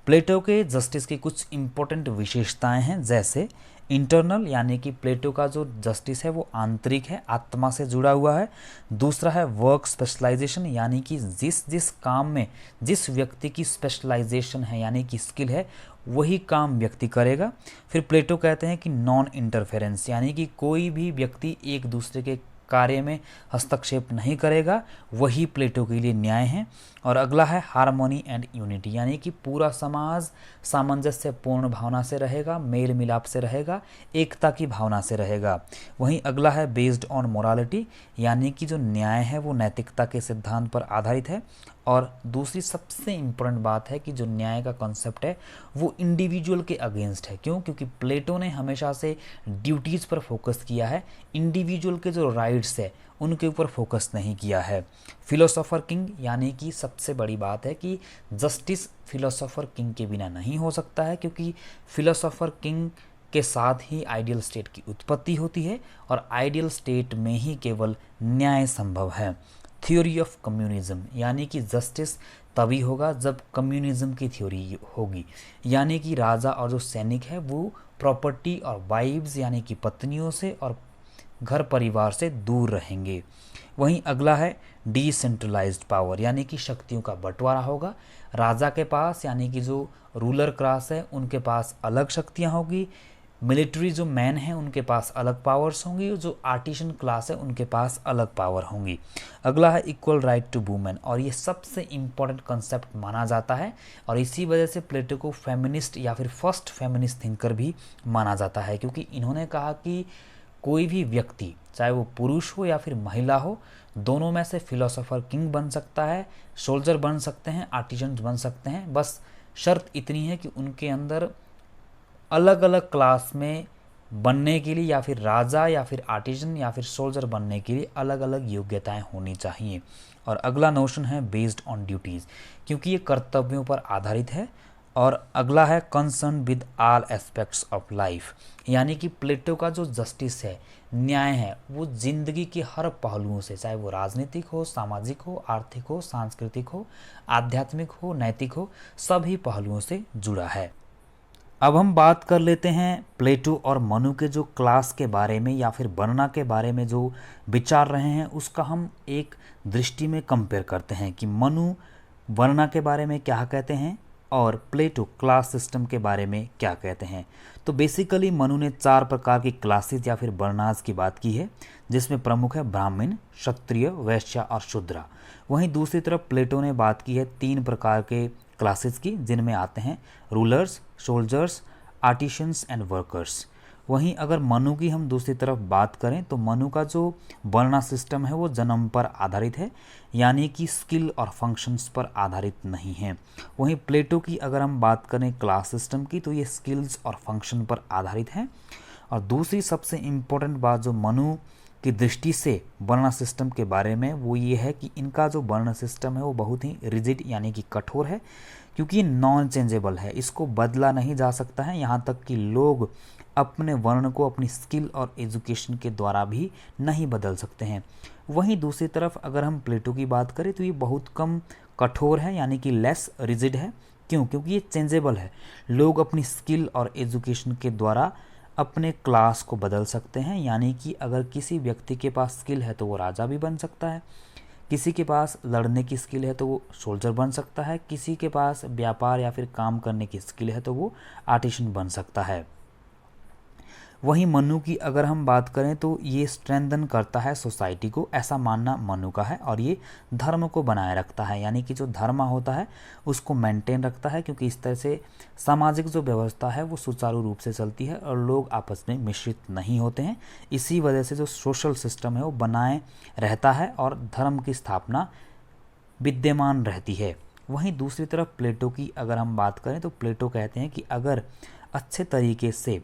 प्लेटो के जस्टिस की कुछ इम्पोर्टेंट विशेषताएं हैं, जैसे इंटरनल, यानी कि प्लेटो का जो जस्टिस है वो आंतरिक है, आत्मा से जुड़ा हुआ है। दूसरा है वर्क स्पेशलाइजेशन, यानी कि जिस जिस काम में जिस व्यक्ति की स्पेशलाइजेशन है यानी कि स्किल है वही काम व्यक्ति करेगा। फिर प्लेटो कहते हैं कि नॉन इंटरफेरेंस, यानी कि कोई भी व्यक्ति एक दूसरे के कार्य में हस्तक्षेप नहीं करेगा, वही प्लेटो के लिए न्याय है। और अगला है हार्मोनी एंड यूनिटी, यानी कि पूरा समाज सामंजस्यपूर्ण भावना से रहेगा, मेल मिलाप से रहेगा, एकता की भावना से रहेगा। वहीं अगला है बेस्ड ऑन मोरालिटी, यानी कि जो न्याय है वो नैतिकता के सिद्धांत पर आधारित है। और दूसरी सबसे इम्पोर्टेंट बात है कि जो न्याय का कॉन्सेप्ट है वो इंडिविजुअल के अगेंस्ट है। क्यों? क्योंकि प्लेटो ने हमेशा से ड्यूटीज़ पर फोकस किया है, इंडिविजुअल के जो राइट्स है उनके ऊपर फोकस नहीं किया है। फिलोसोफर किंग, यानी कि सबसे बड़ी बात है कि जस्टिस फिलोसोफर किंग के बिना नहीं हो सकता है, क्योंकि फिलोसोफर किंग के साथ ही आइडियल स्टेट की उत्पत्ति होती है और आइडियल स्टेट में ही केवल न्याय संभव है। थ्योरी ऑफ कम्युनिज्म, यानी कि जस्टिस तभी होगा जब कम्युनिज्म की थ्योरी होगी, यानी कि राजा और जो सैनिक है वो प्रॉपर्टी और वाइव्स यानी कि पत्नियों से और घर परिवार से दूर रहेंगे। वहीं अगला है डिसेंट्रलाइज्ड पावर, यानी कि शक्तियों का बंटवारा होगा। राजा के पास यानी कि जो रूलर क्लास है उनके पास अलग शक्तियां होगी, मिलिट्री जो मैन हैं उनके पास अलग पावर्स होंगी, जो आर्टिसन क्लास है उनके पास अलग पावर होंगी। अगला है इक्वल राइट टू वुमेन, और ये सबसे इम्पॉर्टेंट कंसेप्ट माना जाता है और इसी वजह से प्लेटो को फेमिनिस्ट या फिर फर्स्ट फेमिनिस्ट थिंकर भी माना जाता है, क्योंकि इन्होंने कहा कि कोई भी व्यक्ति चाहे वो पुरुष हो या फिर महिला हो, दोनों में से फिलोसोफर किंग बन सकता है, सोल्जर बन सकते हैं, आर्टिजन बन सकते हैं। बस शर्त इतनी है कि उनके अंदर अलग अलग क्लास में बनने के लिए या फिर राजा या फिर आर्टिजन या फिर सोल्जर बनने के लिए अलग अलग योग्यताएं होनी चाहिए। और अगला नोशन है बेस्ड ऑन ड्यूटीज़, क्योंकि ये कर्तव्यों पर आधारित है। और अगला है concern with all aspects of life, यानी कि प्लेटो का जो जस्टिस है, न्याय है, वो जिंदगी के हर पहलुओं से, चाहे वो राजनीतिक हो, सामाजिक हो, आर्थिक हो, सांस्कृतिक हो, आध्यात्मिक हो, नैतिक हो, सभी पहलुओं से जुड़ा है। अब हम बात कर लेते हैं प्लेटो और मनु के जो क्लास के बारे में या फिर वर्णा के बारे में जो विचार रहे हैं, उसका हम एक दृष्टि में कंपेयर करते हैं कि मनु वर्णा के बारे में क्या कहते हैं और प्लेटो क्लास सिस्टम के बारे में क्या कहते हैं। तो बेसिकली मनु ने 4 प्रकार की क्लासेस या फिर वर्णास की बात की है, जिसमें प्रमुख है ब्राह्मण, क्षत्रिय, वैश्य और शूद्र। वहीं दूसरी तरफ प्लेटो ने बात की है 3 प्रकार के क्लासेस की, जिनमें आते हैं rulers, soldiers, artisans and workers. वहीं अगर मनु की हम दूसरी तरफ बात करें तो मनु का जो वर्णा सिस्टम है वो जन्म पर आधारित है, यानी कि स्किल और फंक्शंस पर आधारित नहीं है। वहीं प्लेटो की अगर हम बात करें क्लास सिस्टम की तो ये स्किल्स और फंक्शन पर आधारित है। और दूसरी सबसे इम्पोर्टेंट बात जो मनु की दृष्टि से वर्ण सिस्टम के बारे में वो ये है कि इनका जो वर्ण सिस्टम है वो बहुत ही रिजिड यानी कि कठोर है, क्योंकि नॉन चेंजेबल है, इसको बदला नहीं जा सकता है। यहाँ तक कि लोग अपने वर्ण को अपनी स्किल और एजुकेशन के द्वारा भी नहीं बदल सकते हैं। वहीं दूसरी तरफ अगर हम प्लेटो की बात करें तो ये बहुत कम कठोर है, यानी कि लेस रिजिड है। क्यों? क्योंकि ये चेंजेबल है, लोग अपनी स्किल और एजुकेशन के द्वारा अपने क्लास को बदल सकते हैं। यानी कि अगर किसी व्यक्ति के पास स्किल है तो वो राजा भी बन सकता है, किसी के पास लड़ने की स्किल है तो वो सोल्जर बन सकता है, किसी के पास व्यापार या फिर काम करने की स्किल है तो वो आर्टिसन बन सकता है। वहीं मनु की अगर हम बात करें तो ये स्ट्रेंथन करता है सोसाइटी को, ऐसा मानना मनु का है। और ये धर्म को बनाए रखता है, यानी कि जो धर्म होता है उसको मेंटेन रखता है, क्योंकि इस तरह से सामाजिक जो व्यवस्था है वो सुचारू रूप से चलती है और लोग आपस में मिश्रित नहीं होते हैं। इसी वजह से जो सोशल सिस्टम है वो बनाए रहता है और धर्म की स्थापना विद्यमान रहती है। वहीं दूसरी तरफ प्लेटो की अगर हम बात करें तो प्लेटो कहते हैं कि अगर अच्छे तरीके से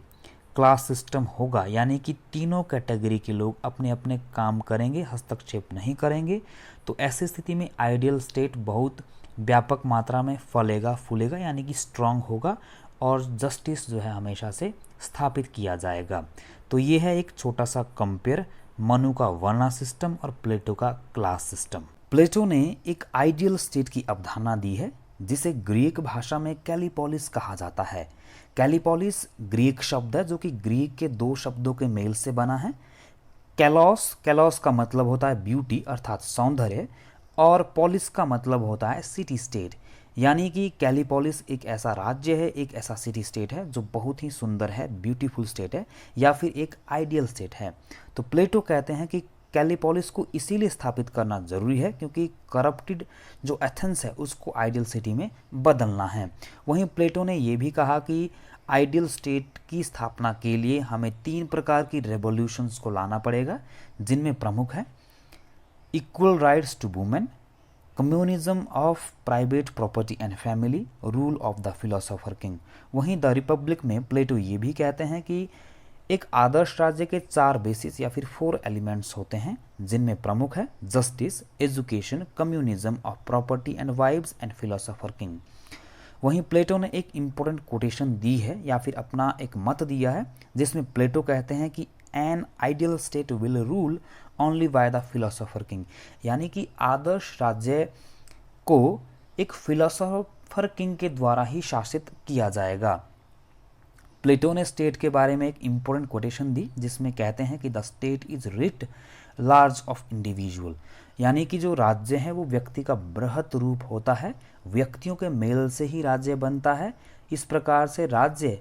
क्लास सिस्टम होगा, यानी कि तीनों कैटेगरी के लोग अपने अपने काम करेंगे, हस्तक्षेप नहीं करेंगे, तो ऐसी स्थिति में आइडियल स्टेट बहुत व्यापक मात्रा में फलेगा फूलेगा, यानी कि स्ट्रांग होगा और जस्टिस जो है हमेशा से स्थापित किया जाएगा। तो ये है एक छोटा सा कंपेयर मनु का वर्णा सिस्टम और प्लेटो का क्लास सिस्टम। प्लेटो ने एक आइडियल स्टेट की अवधारणा दी है, जिसे ग्रीक भाषा में कैलिपोलिस कहा जाता है। कैलिपोलिस ग्रीक शब्द है जो कि ग्रीक के 2 शब्दों के मेल से बना है। कैलोस का मतलब होता है ब्यूटी अर्थात सौंदर्य, और पोलिस का मतलब होता है सिटी स्टेट, यानी कि कैलिपोलिस एक ऐसा राज्य है, एक ऐसा सिटी स्टेट है जो बहुत ही सुंदर है, ब्यूटीफुल स्टेट है या फिर एक आइडियल स्टेट है। तो प्लेटो कहते हैं कि कैलिपोलिस को इसीलिए स्थापित करना जरूरी है क्योंकि करप्टेड जो एथेंस है उसको आइडियल सिटी में बदलना है। वहीं प्लेटो ने यह भी कहा कि आइडियल स्टेट की स्थापना के लिए हमें 3 प्रकार की रेवोल्यूशंस को लाना पड़ेगा, जिनमें प्रमुख है equal rights to women, communism of private property and family, rule of the philosopher king. वहीं द रिपब्लिक में प्लेटो ये भी कहते हैं कि एक आदर्श राज्य के 4 बेसिस या फिर 4 एलिमेंट्स होते हैं, जिनमें प्रमुख है justice, education, communism of property and vibes and philosopher king. वहीं प्लेटो ने एक इम्पोर्टेंट कोटेशन दी है या फिर अपना एक मत दिया है, जिसमें प्लेटो कहते हैं कि an ideal state will rule only by the philosopher king, यानी कि आदर्श राज्य को एक फिलोसोफर किंग के द्वारा ही शासित किया जाएगा। प्लेटो ने स्टेट के बारे में एक इम्पोर्टेंट कोटेशन दी जिसमें कहते हैं कि the state is writ large of individual, यानी कि जो राज्य है वो व्यक्ति का बृहत रूप होता है, व्यक्तियों के मेल से ही राज्य बनता है। इस प्रकार से राज्य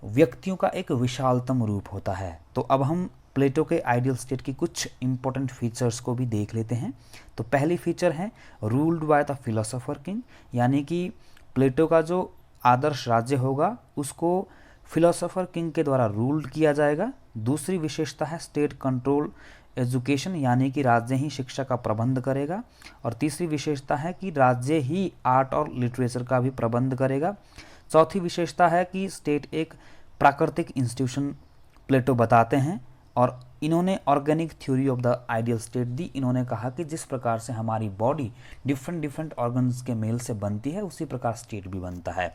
व्यक्तियों का एक विशालतम रूप होता है। तो अब हम प्लेटो के आइडियल स्टेट की कुछ इंपॉर्टेंट फीचर्स को भी देख लेते हैं। तो पहली फीचर है ruled by the philosopher king, यानी कि प्लेटो का जो आदर्श राज्य होगा उसको फिलोसोफर किंग के द्वारा रूल्ड किया जाएगा। दूसरी विशेषता है स्टेट कंट्रोल एजुकेशन, यानी कि राज्य ही शिक्षा का प्रबंध करेगा। और तीसरी विशेषता है कि राज्य ही आर्ट और लिटरेचर का भी प्रबंध करेगा। चौथी विशेषता है कि स्टेट एक प्राकृतिक इंस्टीट्यूशन प्लेटो बताते हैं, और इन्होंने organic theory of the ideal state दी। इन्होंने कहा कि जिस प्रकार से हमारी बॉडी डिफरेंट ऑर्गन्स के मेल से बनती है उसी प्रकार स्टेट भी बनता है।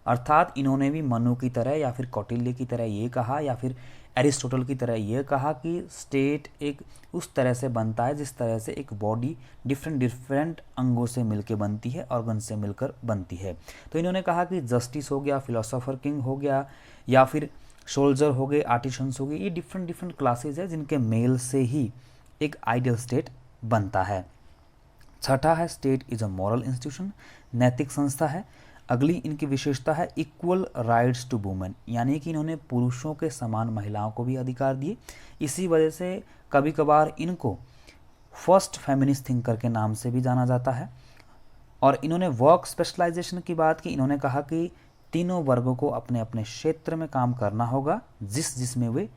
अर्थात इन्होंने भी मनु की तरह या फिर कौटिल्य की तरह ये कहा या फिर एरिस्टोटल की तरह ये कहा कि स्टेट एक उस तरह से बनता है जिस तरह से एक बॉडी डिफरेंट अंगों से मिलकर बनती है, ऑर्गन से मिलकर बनती है। तो इन्होंने कहा कि जस्टिस हो गया, फिलोसोफर किंग हो गया, या फिर सोल्जर हो गए, आर्टिशंस हो गए, ये डिफरेंट क्लासेज है जिनके मेल से ही एक आइडियल स्टेट बनता है। छठा है state is a moral institution, नैतिक संस्था है। अगली इनकी विशेषता है इक्वल राइट्स टू वुमेन, यानी कि इन्होंने पुरुषों के समान महिलाओं को भी अधिकार दिए। इसी वजह से कभी कभार इनको फर्स्ट फेमिनिस्ट थिंकर के नाम से भी जाना जाता है। और इन्होंने वर्क स्पेशलाइजेशन की बात की। इन्होंने कहा कि तीनों वर्गों को अपने अपने क्षेत्र में काम करना होगा जिसमें वे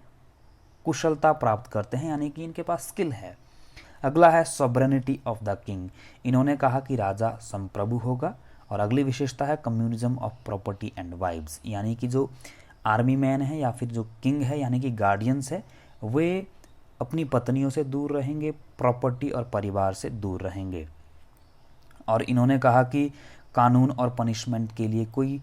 कुशलता प्राप्त करते हैं, यानी कि इनके पास स्किल है। अगला है सॉवरेनिटी ऑफ द किंग, इन्होंने कहा कि राजा संप्रभु होगा। और अगली विशेषता है communism of property and vibes, यानी कि जो आर्मी मैन है या फिर जो किंग है यानी कि गार्डियंस है वे अपनी पत्नियों से दूर रहेंगे, प्रॉपर्टी और परिवार से दूर रहेंगे। और इन्होंने कहा कि कानून और पनिशमेंट के लिए कोई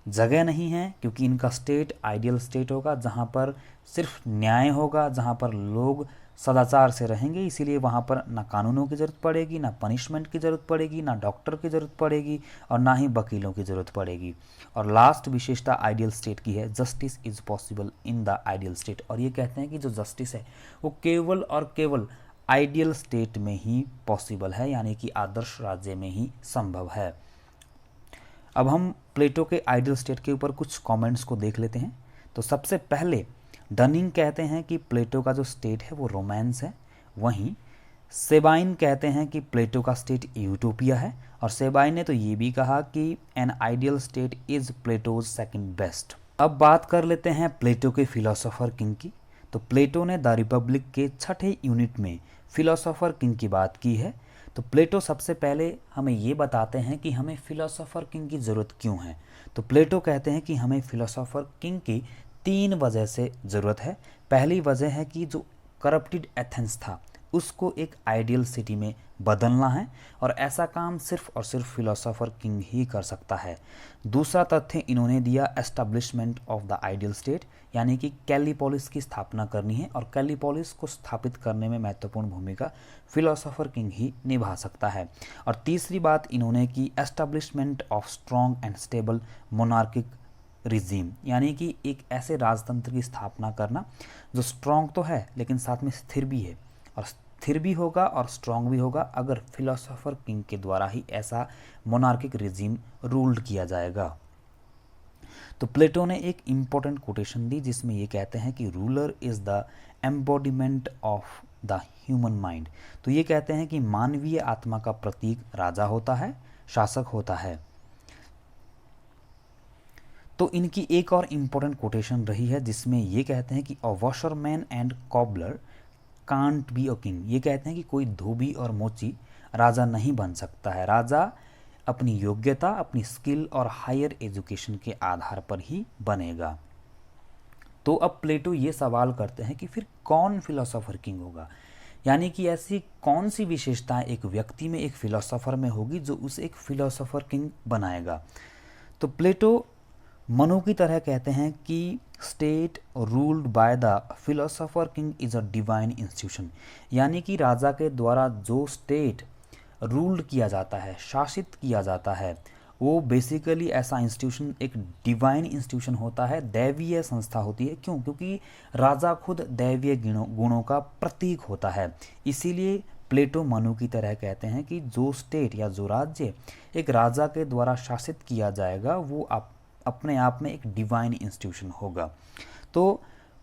जगह नहीं है, क्योंकि इनका स्टेट आइडियल स्टेट होगा जहाँ पर सिर्फ न्याय होगा, जहाँ पर लोग सदाचार से रहेंगे। इसीलिए वहाँ पर ना कानूनों की ज़रूरत पड़ेगी, ना पनिशमेंट की ज़रूरत पड़ेगी, ना डॉक्टर की ज़रूरत पड़ेगी और ना ही वकीलों की ज़रूरत पड़ेगी। और लास्ट विशेषता आइडियल स्टेट की है justice is possible in the ideal state, और ये कहते हैं कि जो जस्टिस है वो केवल और केवल आइडियल स्टेट में ही पॉसिबल है, यानी कि आदर्श राज्य में ही संभव है। अब हम प्लेटो के आइडियल स्टेट के ऊपर कुछ कमेंट्स को देख लेते हैं। तो सबसे पहले डनिंग कहते हैं कि प्लेटो का जो स्टेट है वो रोमांस है, वहीं सेबाइन कहते हैं कि प्लेटो का स्टेट यूटोपिया है। और सेबाइन ने तो ये भी कहा कि an ideal state is Plato's second best. अब बात कर लेते हैं प्लेटो के फिलोसोफर किंग की। तो प्लेटो ने द रिपब्लिक के छठे यूनिट में फिलोसोफर किंग की बात की है। तो प्लेटो सबसे पहले हमें ये बताते हैं कि हमें फिलोसोफर किंग की ज़रूरत क्यों है। तो प्लेटो कहते हैं कि हमें फिलोसोफर किंग की 3 वजह से ज़रूरत है। पहली वजह है कि जो करप्टेड एथेंस था उसको एक आइडियल सिटी में बदलना है, और ऐसा काम सिर्फ और सिर्फ फिलोसोफर किंग ही कर सकता है। दूसरा तथ्य इन्होंने दिया establishment of the ideal state, यानी कि कैलीपोलिस की स्थापना करनी है, और कैलीपोलिस को स्थापित करने में महत्वपूर्ण भूमिका फिलोसोफर किंग ही निभा सकता है। और तीसरी बात इन्होंने की establishment of strong and stable monarchic regime, यानी कि एक ऐसे राजतंत्र की स्थापना करना जो स्ट्रॉन्ग तो है लेकिन साथ में स्थिर भी है, और स्थिर भी होगा और स्ट्रॉन्ग भी होगा अगर फिलोसोफर किंग के द्वारा ही ऐसा मोनार्किक रिजीम रूल्ड किया जाएगा। तो प्लेटो ने एक इम्पोर्टेंट कोटेशन दी जिसमें ये कहते हैं कि ruler is the embodiment of the human mind. तो ये कहते हैं कि मानवीय आत्मा का प्रतीक राजा होता है, शासक होता है। तो इनकी एक और इम्पोर्टेंट कोटेशन रही है जिसमें ये कहते हैं कि a washerman and cobbler can't be a king. ये कहते हैं कि कोई धोबी और मोची राजा नहीं बन सकता है, राजा अपनी योग्यता, अपनी स्किल और हायर एजुकेशन के आधार पर ही बनेगा। तो अब प्लेटो ये सवाल करते हैं कि फिर कौन फिलोसोफर किंग होगा, यानी कि ऐसी कौन सी विशेषताएं एक व्यक्ति में, एक फिलोसोफर में होगी जो उसे एक फिलोसोफर किंग बनाएगा। तो प्लेटो मनु की तरह कहते हैं कि state ruled by the philosopher king is a divine institution, यानी कि राजा के द्वारा जो स्टेट रूल्ड किया जाता है, शासित किया जाता है, वो बेसिकली ऐसा इंस्टीट्यूशन एक डिवाइन इंस्टीट्यूशन होता है, दैवीय संस्था होती है। क्यों? क्योंकि राजा खुद दैवीय गुणों का प्रतीक होता है। इसीलिए प्लेटो मनु की तरह कहते हैं कि जो स्टेट या जो राज्य एक राजा के द्वारा शासित किया जाएगा वो अपने आप में एक डिवाइन इंस्टीट्यूशन होगा। तो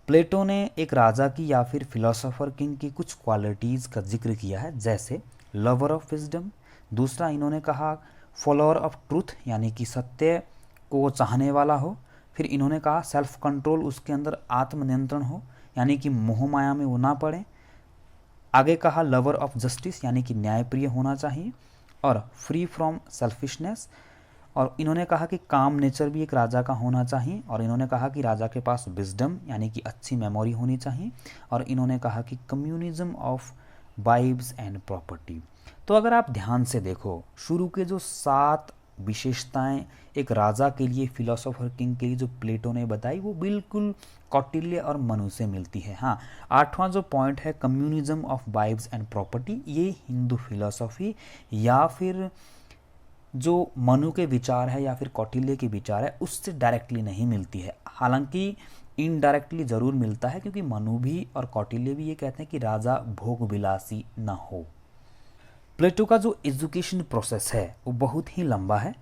प्लेटो ने एक राजा की या फिर फिलोसोफर किंग की कुछ क्वालिटीज़ का जिक्र किया है, जैसे लवर ऑफ विजडम, दूसरा इन्होंने कहा फॉलोअर ऑफ ट्रूथ, यानी कि सत्य को चाहने वाला हो। फिर इन्होंने कहा सेल्फ कंट्रोल, उसके अंदर आत्मनियंत्रण हो, यानी कि मोह माया में वो ना पड़े। आगे कहा लवर ऑफ जस्टिस, यानी कि न्यायप्रिय होना चाहिए, और फ्री फ्रॉम सेल्फिशनेस। और इन्होंने कहा कि काम नेचर भी एक राजा का होना चाहिए। और इन्होंने कहा कि राजा के पास विजडम, यानी कि अच्छी मेमोरी होनी चाहिए। और इन्होंने कहा कि communism of vibes and property. तो अगर आप ध्यान से देखो, शुरू के जो 7 विशेषताएं एक राजा के लिए, फिलोसोफर किंग के लिए जो प्लेटो ने बताई, वो बिल्कुल कौटिल्य और मनु से मिलती है। हाँ, 8वां जो पॉइंट है communism of vibes and property, ये हिंदू फिलोसॉफी या फिर जो मनु के विचार है या फिर कौटिल्य के विचार है उससे डायरेक्टली नहीं मिलती है। हालांकि इनडायरेक्टली ज़रूर मिलता है, क्योंकि मनु भी और कौटिल्य भी ये कहते हैं कि राजा भोग विलासी न हो। प्लेटो का जो एजुकेशन प्रोसेस है वो बहुत ही लंबा है।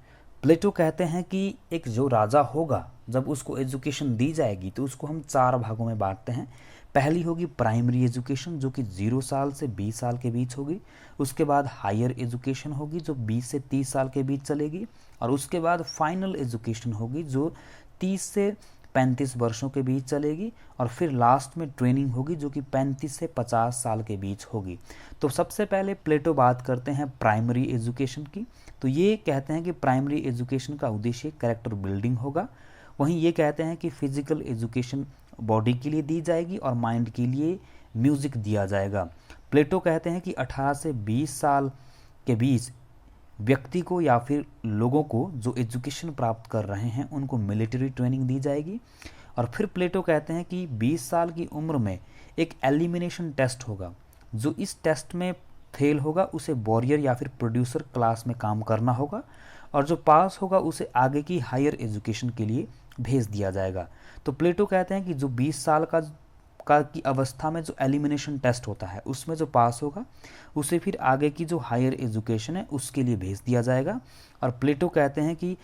प्लेटो कहते हैं कि एक जो राजा होगा, जब उसको एजुकेशन दी जाएगी तो उसको हम 4 भागों में बांटते हैं। पहली होगी प्राइमरी एजुकेशन, जो कि 0 साल से 20 साल के बीच होगी। उसके बाद हायर एजुकेशन होगी जो 20 से 30 साल के बीच चलेगी। और उसके बाद फाइनल एजुकेशन होगी जो 30 से 35 वर्षों के बीच चलेगी। और फिर लास्ट में ट्रेनिंग होगी जो कि 35 से 50 साल के बीच होगी। तो सबसे पहले प्लेटो बात करते हैं प्राइमरी एजुकेशन की। तो ये कहते हैं कि प्राइमरी एजुकेशन का उद्देश्य कैरेक्टर बिल्डिंग होगा। वहीं ये कहते हैं कि फिजिकल एजुकेशन बॉडी के लिए दी जाएगी और माइंड के लिए म्यूज़िक दिया जाएगा। प्लेटो कहते हैं कि 18 से 20 साल के बीच व्यक्ति को या फिर लोगों को जो एजुकेशन प्राप्त कर रहे हैं उनको मिलिट्री ट्रेनिंग दी जाएगी। और फिर प्लेटो कहते हैं कि 20 साल की उम्र में एक एलिमिनेशन टेस्ट होगा। जो इस टेस्ट में फेल होगा उसे वॉरियर या फिर प्रोड्यूसर क्लास में काम करना होगा, और जो पास होगा उसे आगे की हायर एजुकेशन के लिए भेज दिया जाएगा। तो प्लेटो कहते हैं कि जो 20 साल की अवस्था में जो एलिमिनेशन टेस्ट होता है उसमें जो पास होगा उसे फिर आगे की जो हायर एजुकेशन है उसके लिए भेज दिया जाएगा। और प्लेटो कहते हैं कि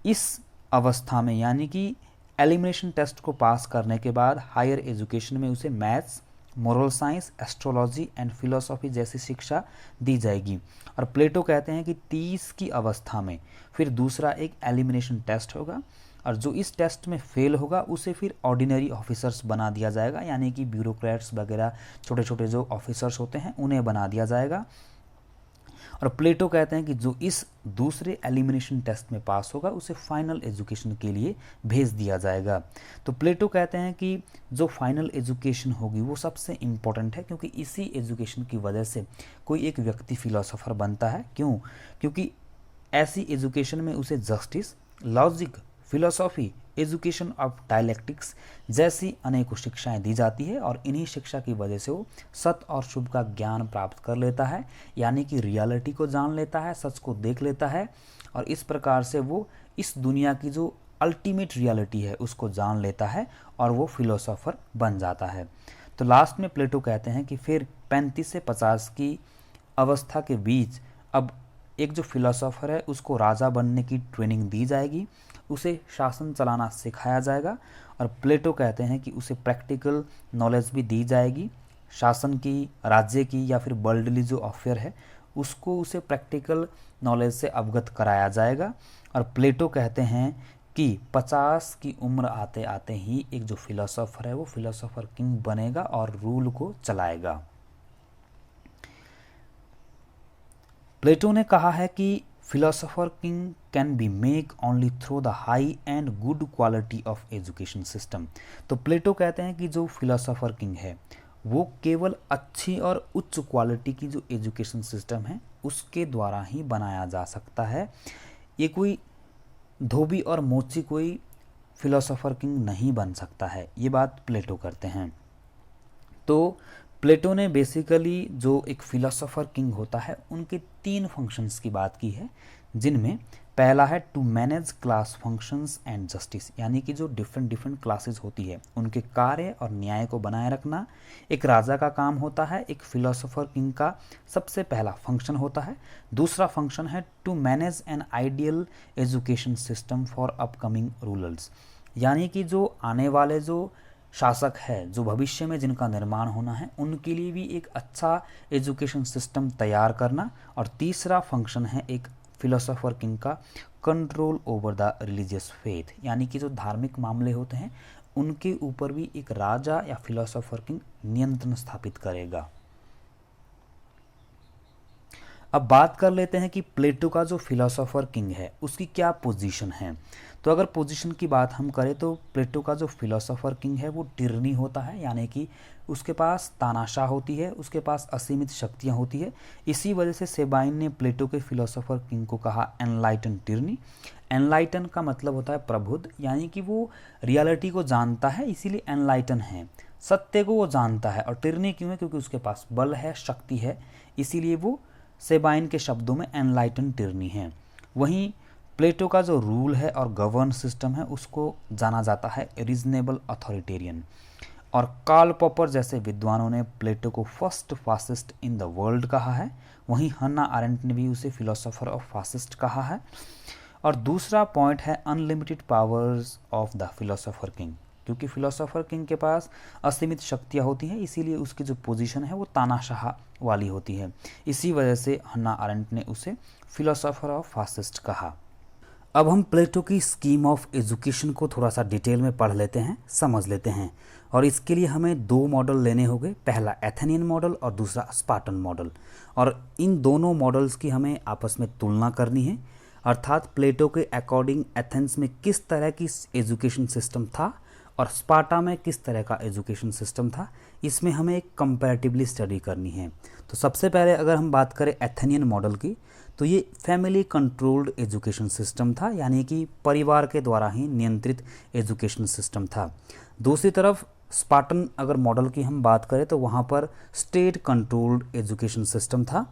इस अवस्था में, यानी कि एलिमिनेशन टेस्ट को पास करने के बाद हायर एजुकेशन में उसे maths, moral science, astrology and philosophy जैसी शिक्षा दी जाएगी। और प्लेटो कहते हैं कि 30 की अवस्था में फिर दूसरा एक एलिमिनेशन टेस्ट होगा, और जो इस टेस्ट में फेल होगा उसे फिर ऑर्डिनरी ऑफिसर्स बना दिया जाएगा, यानी कि ब्यूरोक्रेट्स वगैरह छोटे छोटे जो ऑफिसर्स होते हैं उन्हें बना दिया जाएगा। और प्लेटो कहते हैं कि जो इस दूसरे एलिमिनेशन टेस्ट में पास होगा उसे फाइनल एजुकेशन के लिए भेज दिया जाएगा। तो प्लेटो कहते हैं कि जो फाइनल एजुकेशन होगी वो सबसे इम्पोर्टेंट है, क्योंकि इसी एजुकेशन की वजह से कोई एक व्यक्ति फिलोसोफर बनता है। क्यों? क्योंकि ऐसी एजुकेशन में उसे justice, logic, philosophy, education of dialectics जैसी अनेकों शिक्षाएं दी जाती है, और इन्हीं शिक्षा की वजह से वो सत्य और शुभ का ज्ञान प्राप्त कर लेता है, यानी कि रियलिटी को जान लेता है, सच को देख लेता है, और इस प्रकार से वो इस दुनिया की जो अल्टीमेट रियलिटी है उसको जान लेता है और वो फिलोसोफर बन जाता है। तो लास्ट में प्लेटो कहते हैं कि फिर 35 से 50 की अवस्था के बीच अब एक जो फिलोसोफर है उसको राजा बनने की ट्रेनिंग दी जाएगी, उसे शासन चलाना सिखाया जाएगा। और प्लेटो कहते हैं कि उसे प्रैक्टिकल नॉलेज भी दी जाएगी, शासन की, राज्य की या फिर वर्ल्डली जो अफेयर है उसको उसे प्रैक्टिकल नॉलेज से अवगत कराया जाएगा। और प्लेटो कहते हैं कि 50 की उम्र आते आते ही एक जो फिलोसोफर है वो फिलोसोफर किंग बनेगा और रूल को चलाएगा। प्लेटो ने कहा है कि philosopher king can be make only through the high and good quality of education system. तो प्लेटो कहते हैं कि जो फिलोसोफर किंग है वो केवल अच्छी और उच्च क्वालिटी की जो एजुकेशन सिस्टम है उसके द्वारा ही बनाया जा सकता है। ये कोई धोबी और मोची कोई फिलोसोफर किंग नहीं बन सकता है, ये बात प्लेटो करते हैं। तो प्लेटो ने बेसिकली जो एक फिलोसोफर किंग होता है उनके 3 फंक्शंस की बात की है, जिनमें पहला है to manage class functions and justice, यानी कि जो डिफरेंट क्लासेस होती है उनके कार्य और न्याय को बनाए रखना एक राजा का काम होता है, एक फिलोसोफर किंग का सबसे पहला फंक्शन होता है। दूसरा फंक्शन है to manage an ideal education system for upcoming rulers, यानी कि जो आने वाले जो शासक है, जो भविष्य में जिनका निर्माण होना है, उनके लिए भी एक अच्छा एजुकेशन सिस्टम तैयार करना। और तीसरा फंक्शन है एक फिलोसोफर किंग का control over the religious faith, यानी कि जो धार्मिक मामले होते हैं उनके ऊपर भी एक राजा या फिलोसोफर किंग नियंत्रण स्थापित करेगा। अब बात कर लेते हैं कि प्लेटो का जो फिलोसोफर किंग है उसकी क्या पोजीशन है। तो अगर पोजीशन की बात हम करें तो प्लेटो का जो फिलोसोफर किंग है वो टिरनी होता है, यानी कि उसके पास तानाशाह होती है, उसके पास असीमित शक्तियाँ होती है। इसी वजह से सेबाइन ने प्लेटो के फिलोसोफर किंग को कहा एनलाइटन टिरनी। एनलाइटन का मतलब होता है प्रबुद्ध, यानी कि वो रियलिटी को जानता है, इसीलिए एनलाइटन है, सत्य को वो जानता है। और टिरनी क्यों है? क्योंकि उसके पास बल है, शक्ति है, इसीलिए वो सेबाइन के शब्दों में एनलाइटन टिरनी है। वहीं प्लेटो का जो रूल है और गवर्न सिस्टम है उसको जाना जाता है रीजनेबल अथॉरिटेरियन। और कार्ल पॉपर जैसे विद्वानों ने प्लेटो को first fascist in the world कहा है। वहीं हन्ना आरेंट ने भी उसे फिलोसोफर ऑफ फासिस्ट कहा है। और दूसरा पॉइंट है unlimited powers of the philosopher king, क्योंकि फिलोसोफर किंग के पास असीमित शक्तियाँ होती हैं, इसीलिए उसकी जो पोजीशन है वो तानाशाह वाली होती है। इसी वजह से हन्ना आरेंट ने उसे फिलोसोफर ऑफ फासिस्ट कहा। अब हम प्लेटो की स्कीम ऑफ एजुकेशन को थोड़ा सा डिटेल में पढ़ लेते हैं, समझ लेते हैं। और इसके लिए हमें 2 मॉडल लेने होंगे, पहला एथेनियन मॉडल और दूसरा स्पार्टन मॉडल। और इन दोनों मॉडल्स की हमें आपस में तुलना करनी है, अर्थात प्लेटो के अकॉर्डिंग एथेंस में किस तरह की एजुकेशन सिस्टम था और स्पार्टा में किस तरह का एजुकेशन सिस्टम था, इसमें हमें एक कंपैरेटिवली स्टडी करनी है। तो सबसे पहले अगर हम बात करें एथेनियन मॉडल की, तो ये फैमिली कंट्रोल्ड एजुकेशन सिस्टम था, यानी कि परिवार के द्वारा ही नियंत्रित एजुकेशन सिस्टम था। दूसरी तरफ स्पार्टन अगर मॉडल की हम बात करें तो वहाँ पर स्टेट कंट्रोल्ड एजुकेशन सिस्टम था।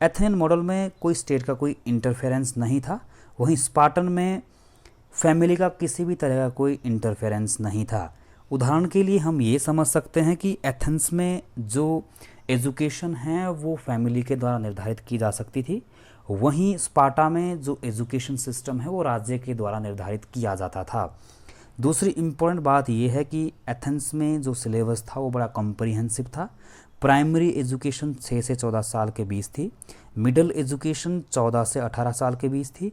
एथेनियन मॉडल में कोई स्टेट का कोई इंटरफेरेंस नहीं था, वहीं स्पार्टन में फैमिली का किसी भी तरह का कोई इंटरफेरेंस नहीं था। उदाहरण के लिए हम ये समझ सकते हैं कि एथेंस में जो एजुकेशन है वो फैमिली के द्वारा निर्धारित की जा सकती थी, वहीं स्पार्टा में जो एजुकेशन सिस्टम है वो राज्य के द्वारा निर्धारित किया जाता था। दूसरी इम्पोर्टेंट बात यह है कि एथेंस में जो सिलेबस था वो बड़ा कॉम्प्रिहेंसिव था। प्राइमरी एजुकेशन 6 से 14 साल के बीच थी, मिडिल एजुकेशन 14 से 18 साल के बीच थी,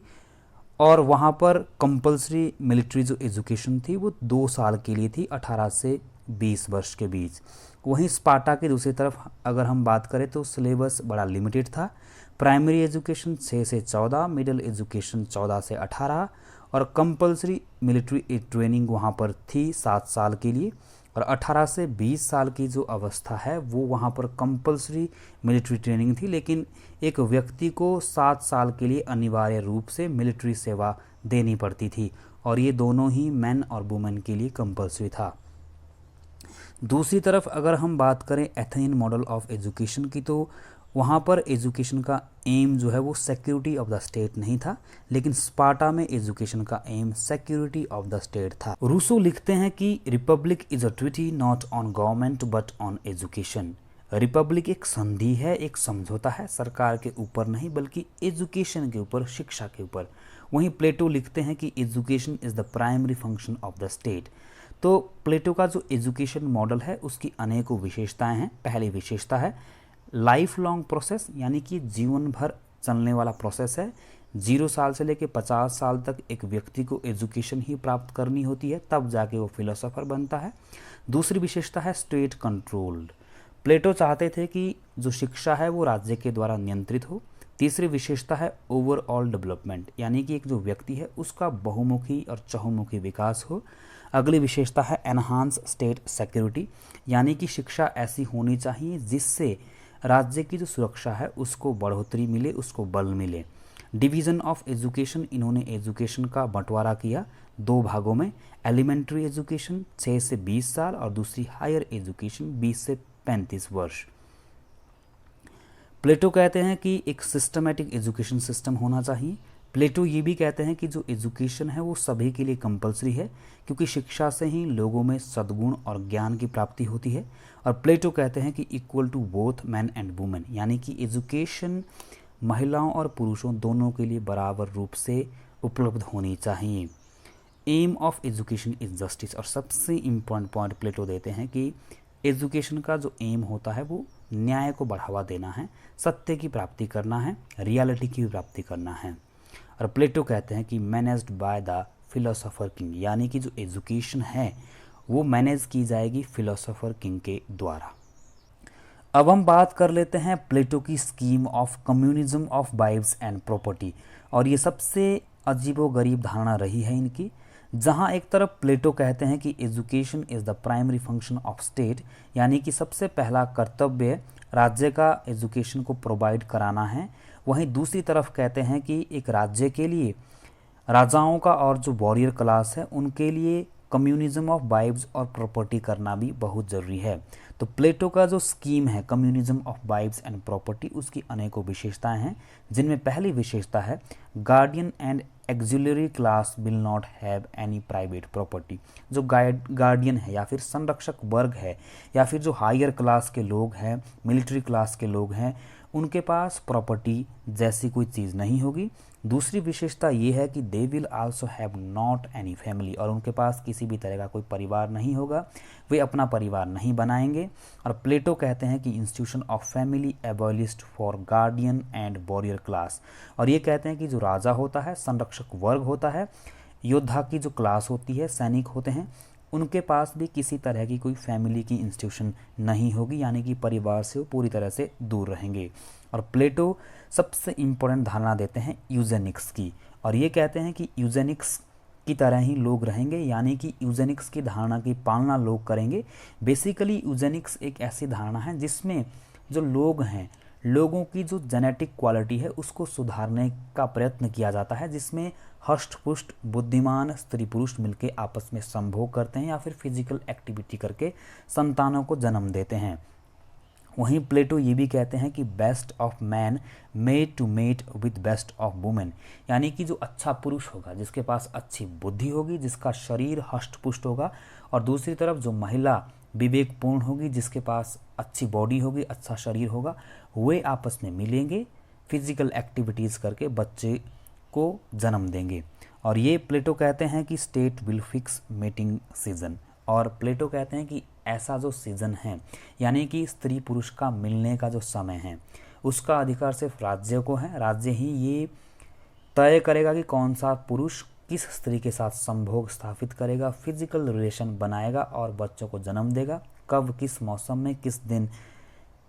और वहाँ पर कंपलसरी मिलिट्री जो एजुकेशन थी वो 2 साल के लिए थी, 18 से 20 वर्ष के बीच। वहीं स्पार्टा की दूसरी तरफ अगर हम बात करें तो सिलेबस बड़ा लिमिटेड था। प्राइमरी एजुकेशन 6 से 14, मिडिल एजुकेशन 14 से 18, और कंपलसरी मिलिट्री ट्रेनिंग वहाँ पर थी 7 साल के लिए। और 18 से 20 साल की जो अवस्था है वो वहाँ पर कंपलसरी मिलिट्री ट्रेनिंग थी, लेकिन एक व्यक्ति को 7 साल के लिए अनिवार्य रूप से मिलिट्री सेवा देनी पड़ती थी, और ये दोनों ही मैन और वुमेन के लिए कंपलसरी था। दूसरी तरफ अगर हम बात करें एथेनियन मॉडल ऑफ एजुकेशन की, तो वहाँ पर एजुकेशन का एम जो है वो सिक्योरिटी ऑफ द स्टेट नहीं था, लेकिन स्पार्टा में एजुकेशन का aim security of the state था। रूसो लिखते हैं कि Republic is a treaty not on government but on education. Republic एक संधि है, एक समझौता है, सरकार के ऊपर नहीं बल्कि एजुकेशन के ऊपर, शिक्षा के ऊपर। वहीं प्लेटो लिखते हैं कि education is the primary function of the state. तो प्लेटो का जो एजुकेशन मॉडल है उसकी अनेकों विशेषताएं हैं। पहली विशेषता है लाइफ लॉन्ग प्रोसेस, यानी कि जीवन भर चलने वाला प्रोसेस है। 0 साल से लेकर 50 साल तक एक व्यक्ति को एजुकेशन ही प्राप्त करनी होती है, तब जाके वो फिलोसोफर बनता है। दूसरी विशेषता है स्टेट कंट्रोल्ड। प्लेटो चाहते थे कि जो शिक्षा है वो राज्य के द्वारा नियंत्रित हो। तीसरी विशेषता है ओवरऑल डेवलपमेंट, यानी कि एक जो व्यक्ति है उसका बहुमुखी और चहुमुखी विकास हो। अगली विशेषता है एनहांस स्टेट सिक्योरिटी, यानी कि शिक्षा ऐसी होनी चाहिए जिससे राज्य की जो सुरक्षा है उसको बढ़ोतरी मिले, उसको बल मिले। डिवीज़न ऑफ एजुकेशन, इन्होंने एजुकेशन का बंटवारा किया दो भागों में, एलिमेंट्री एजुकेशन 6 से 20 साल और दूसरी हायर एजुकेशन 20 से 35 वर्ष। प्लेटो कहते हैं कि एक सिस्टमेटिक एजुकेशन सिस्टम होना चाहिए। प्लेटो ये भी कहते हैं कि जो एजुकेशन है वो सभी के लिए कंपलसरी है, क्योंकि शिक्षा से ही लोगों में सद्गुण और ज्ञान की प्राप्ति होती है। और प्लेटो कहते हैं कि equal to both man and women, यानी कि एजुकेशन महिलाओं और पुरुषों दोनों के लिए बराबर रूप से उपलब्ध होनी चाहिए। Aim of education is justice, और सबसे इम्पोर्टेंट पॉइंट प्लेटो देते हैं कि एजुकेशन का जो एम होता है वो न्याय को बढ़ावा देना है, सत्य की प्राप्ति करना है, रियलिटी की प्राप्ति करना है। और प्लेटो कहते हैं कि managed by the philosopher king, यानी कि जो एजुकेशन है वो मैनेज की जाएगी फिलोसोफर किंग के द्वारा। अब हम बात कर लेते हैं प्लेटो की scheme of communism of wives and property. और ये सबसे अजीबोगरीब धारणा रही है इनकी, जहाँ एक तरफ प्लेटो कहते हैं कि education is the primary function of state, यानी कि सबसे पहला कर्तव्य राज्य का एजुकेशन को प्रोवाइड कराना है। वहीं दूसरी तरफ कहते हैं कि एक राज्य के लिए राजाओं का और जो वॉरियर क्लास है उनके लिए कम्युनिज्म ऑफ वाइव्स और प्रॉपर्टी करना भी बहुत ज़रूरी है। तो प्लेटो का जो स्कीम है communism of wives and property, उसकी अनेकों विशेषताएं हैं, जिनमें पहली विशेषता है guardian and axillary class will not have any private property. जो गार्डियन है या फिर संरक्षक वर्ग है या फिर जो हायर क्लास के लोग हैं, मिलिट्री क्लास के लोग हैं, उनके पास प्रॉपर्टी जैसी कोई चीज़ नहीं होगी। दूसरी विशेषता ये है कि they will also have not any family, और उनके पास किसी भी तरह का कोई परिवार नहीं होगा, वे अपना परिवार नहीं बनाएंगे। और प्लेटो कहते हैं कि institution of family abolished for guardian and warrior class, और ये कहते हैं कि जो राजा होता है, संरक्षक वर्ग होता है, योद्धा की जो क्लास होती है, सैनिक होते हैं, उनके पास भी किसी तरह की कोई फैमिली की इंस्टीट्यूशन नहीं होगी, यानी कि परिवार से वो पूरी तरह से दूर रहेंगे। और प्लेटो सबसे इम्पोर्टेंट धारणा देते हैं यूजेनिक्स की, और ये कहते हैं कि यूजेनिक्स की तरह ही लोग रहेंगे, यानी कि यूजेनिक्स की धारणा की पालना लोग करेंगे। बेसिकली यूजेनिक्स एक ऐसी धारणा है जिसमें जो लोग हैं, लोगों की जो जेनेटिक क्वालिटी है उसको सुधारने का प्रयत्न किया जाता है, जिसमें हष्ट पुष्ट बुद्धिमान स्त्री पुरुष मिलकर आपस में संभोग करते हैं या फिर फिजिकल एक्टिविटी करके संतानों को जन्म देते हैं। वहीं प्लेटो ये भी कहते हैं कि best of man made to mate with best of women, यानी कि जो अच्छा पुरुष होगा, जिसके पास अच्छी बुद्धि होगी, जिसका शरीर हष्ट पुष्ट होगा, और दूसरी तरफ जो महिला विवेकपूर्ण होगी, जिसके पास अच्छी बॉडी होगी, अच्छा शरीर होगा, वे आपस में मिलेंगे, फिजिकल एक्टिविटीज़ करके बच्चे को जन्म देंगे। और ये प्लेटो कहते हैं कि state will fix meeting season, और प्लेटो कहते हैं कि ऐसा जो सीज़न है, यानी कि स्त्री पुरुष का मिलने का जो समय है, उसका अधिकार सिर्फ राज्य को है। राज्य ही ये तय करेगा कि कौन सा पुरुष किस स्त्री के साथ संभोग स्थापित करेगा, फिजिकल रिलेशन बनाएगा और बच्चों को जन्म देगा, कब किस मौसम में किस दिन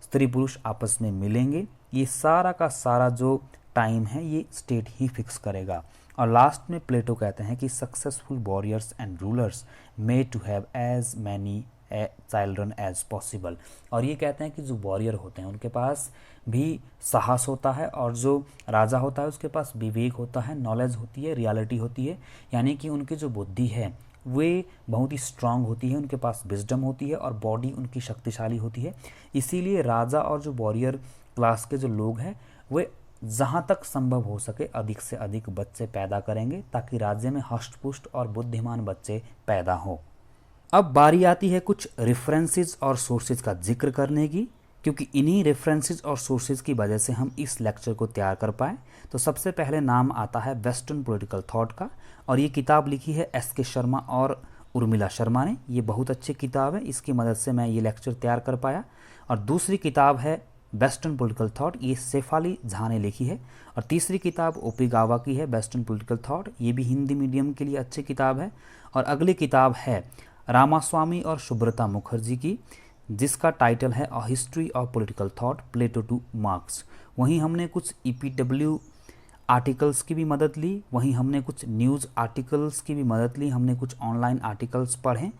स्त्री पुरुष आपस में मिलेंगे, ये सारा का सारा जो टाइम है ये स्टेट ही फिक्स करेगा। और लास्ट में प्लेटो कहते हैं कि successful warriors and rulers made to have as many children as possible, और ये कहते हैं कि जो वॉरियर होते हैं उनके पास भी साहस होता है, और जो राजा होता है उसके पास विवेक होता है, नॉलेज होती है, रियलिटी होती है, यानी कि उनकी जो बुद्धि है वे बहुत ही स्ट्रांग होती है, उनके पास विजडम होती है और बॉडी उनकी शक्तिशाली होती है। इसीलिए राजा और जो वॉरियर क्लास के जो लोग हैं वे जहाँ तक संभव हो सके अधिक से अधिक बच्चे पैदा करेंगे, ताकि राज्य में हष्ट-पुष्ट और बुद्धिमान बच्चे पैदा हों। अब बारी आती है कुछ रेफरेंसेस और सोर्सेज का जिक्र करने की, क्योंकि इन्हीं रेफरेंसेस और सोर्सेज की वजह से हम इस लेक्चर को तैयार कर पाए। तो सबसे पहले नाम आता है वेस्टर्न पॉलिटिकल थॉट का, और ये किताब लिखी है एस.के. शर्मा और उर्मिला शर्मा ने। ये बहुत अच्छी किताब है, इसकी मदद से मैं ये लेक्चर तैयार कर पाया। और दूसरी किताब है वेस्टर्न पॉलिटिकल थॉट, ये शेफाली झा ने लिखी है। और तीसरी किताब ओपिगावा की है वेस्टर्न पॉलिटिकल थॉट, ये भी हिंदी मीडियम के लिए अच्छी किताब है। और अगली किताब है रामास्वामी और सुब्रता मुखर्जी की, जिसका टाइटल है a history of political thought Plato to Marx. वहीं हमने कुछ EPW आर्टिकल्स की भी मदद ली, वहीं हमने कुछ न्यूज़ आर्टिकल्स की भी मदद ली, हमने कुछ ऑनलाइन आर्टिकल्स पढ़े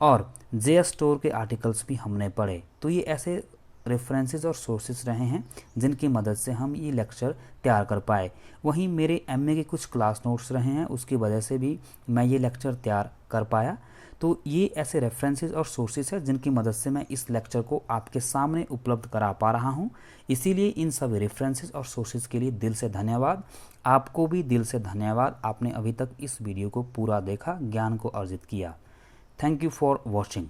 और JS स्टोर के आर्टिकल्स भी हमने पढ़े। तो ये ऐसे रेफरेंसेस और सोर्सेस रहे हैं जिनकी मदद से हम ये लेक्चर तैयार कर पाए। वहीं मेरे एमए के कुछ क्लास नोट्स रहे हैं, उसकी वजह से भी मैं ये लेक्चर तैयार कर पाया। तो ये ऐसे रेफरेंसेस और सोर्सेस हैं जिनकी मदद से मैं इस लेक्चर को आपके सामने उपलब्ध करा पा रहा हूँ। इसीलिए इन सभी रेफरेंसेस और सोर्सेस के लिए दिल से धन्यवाद। आपको भी दिल से धन्यवाद, आपने अभी तक इस वीडियो को पूरा देखा, ज्ञान को अर्जित किया। Thank you for watching.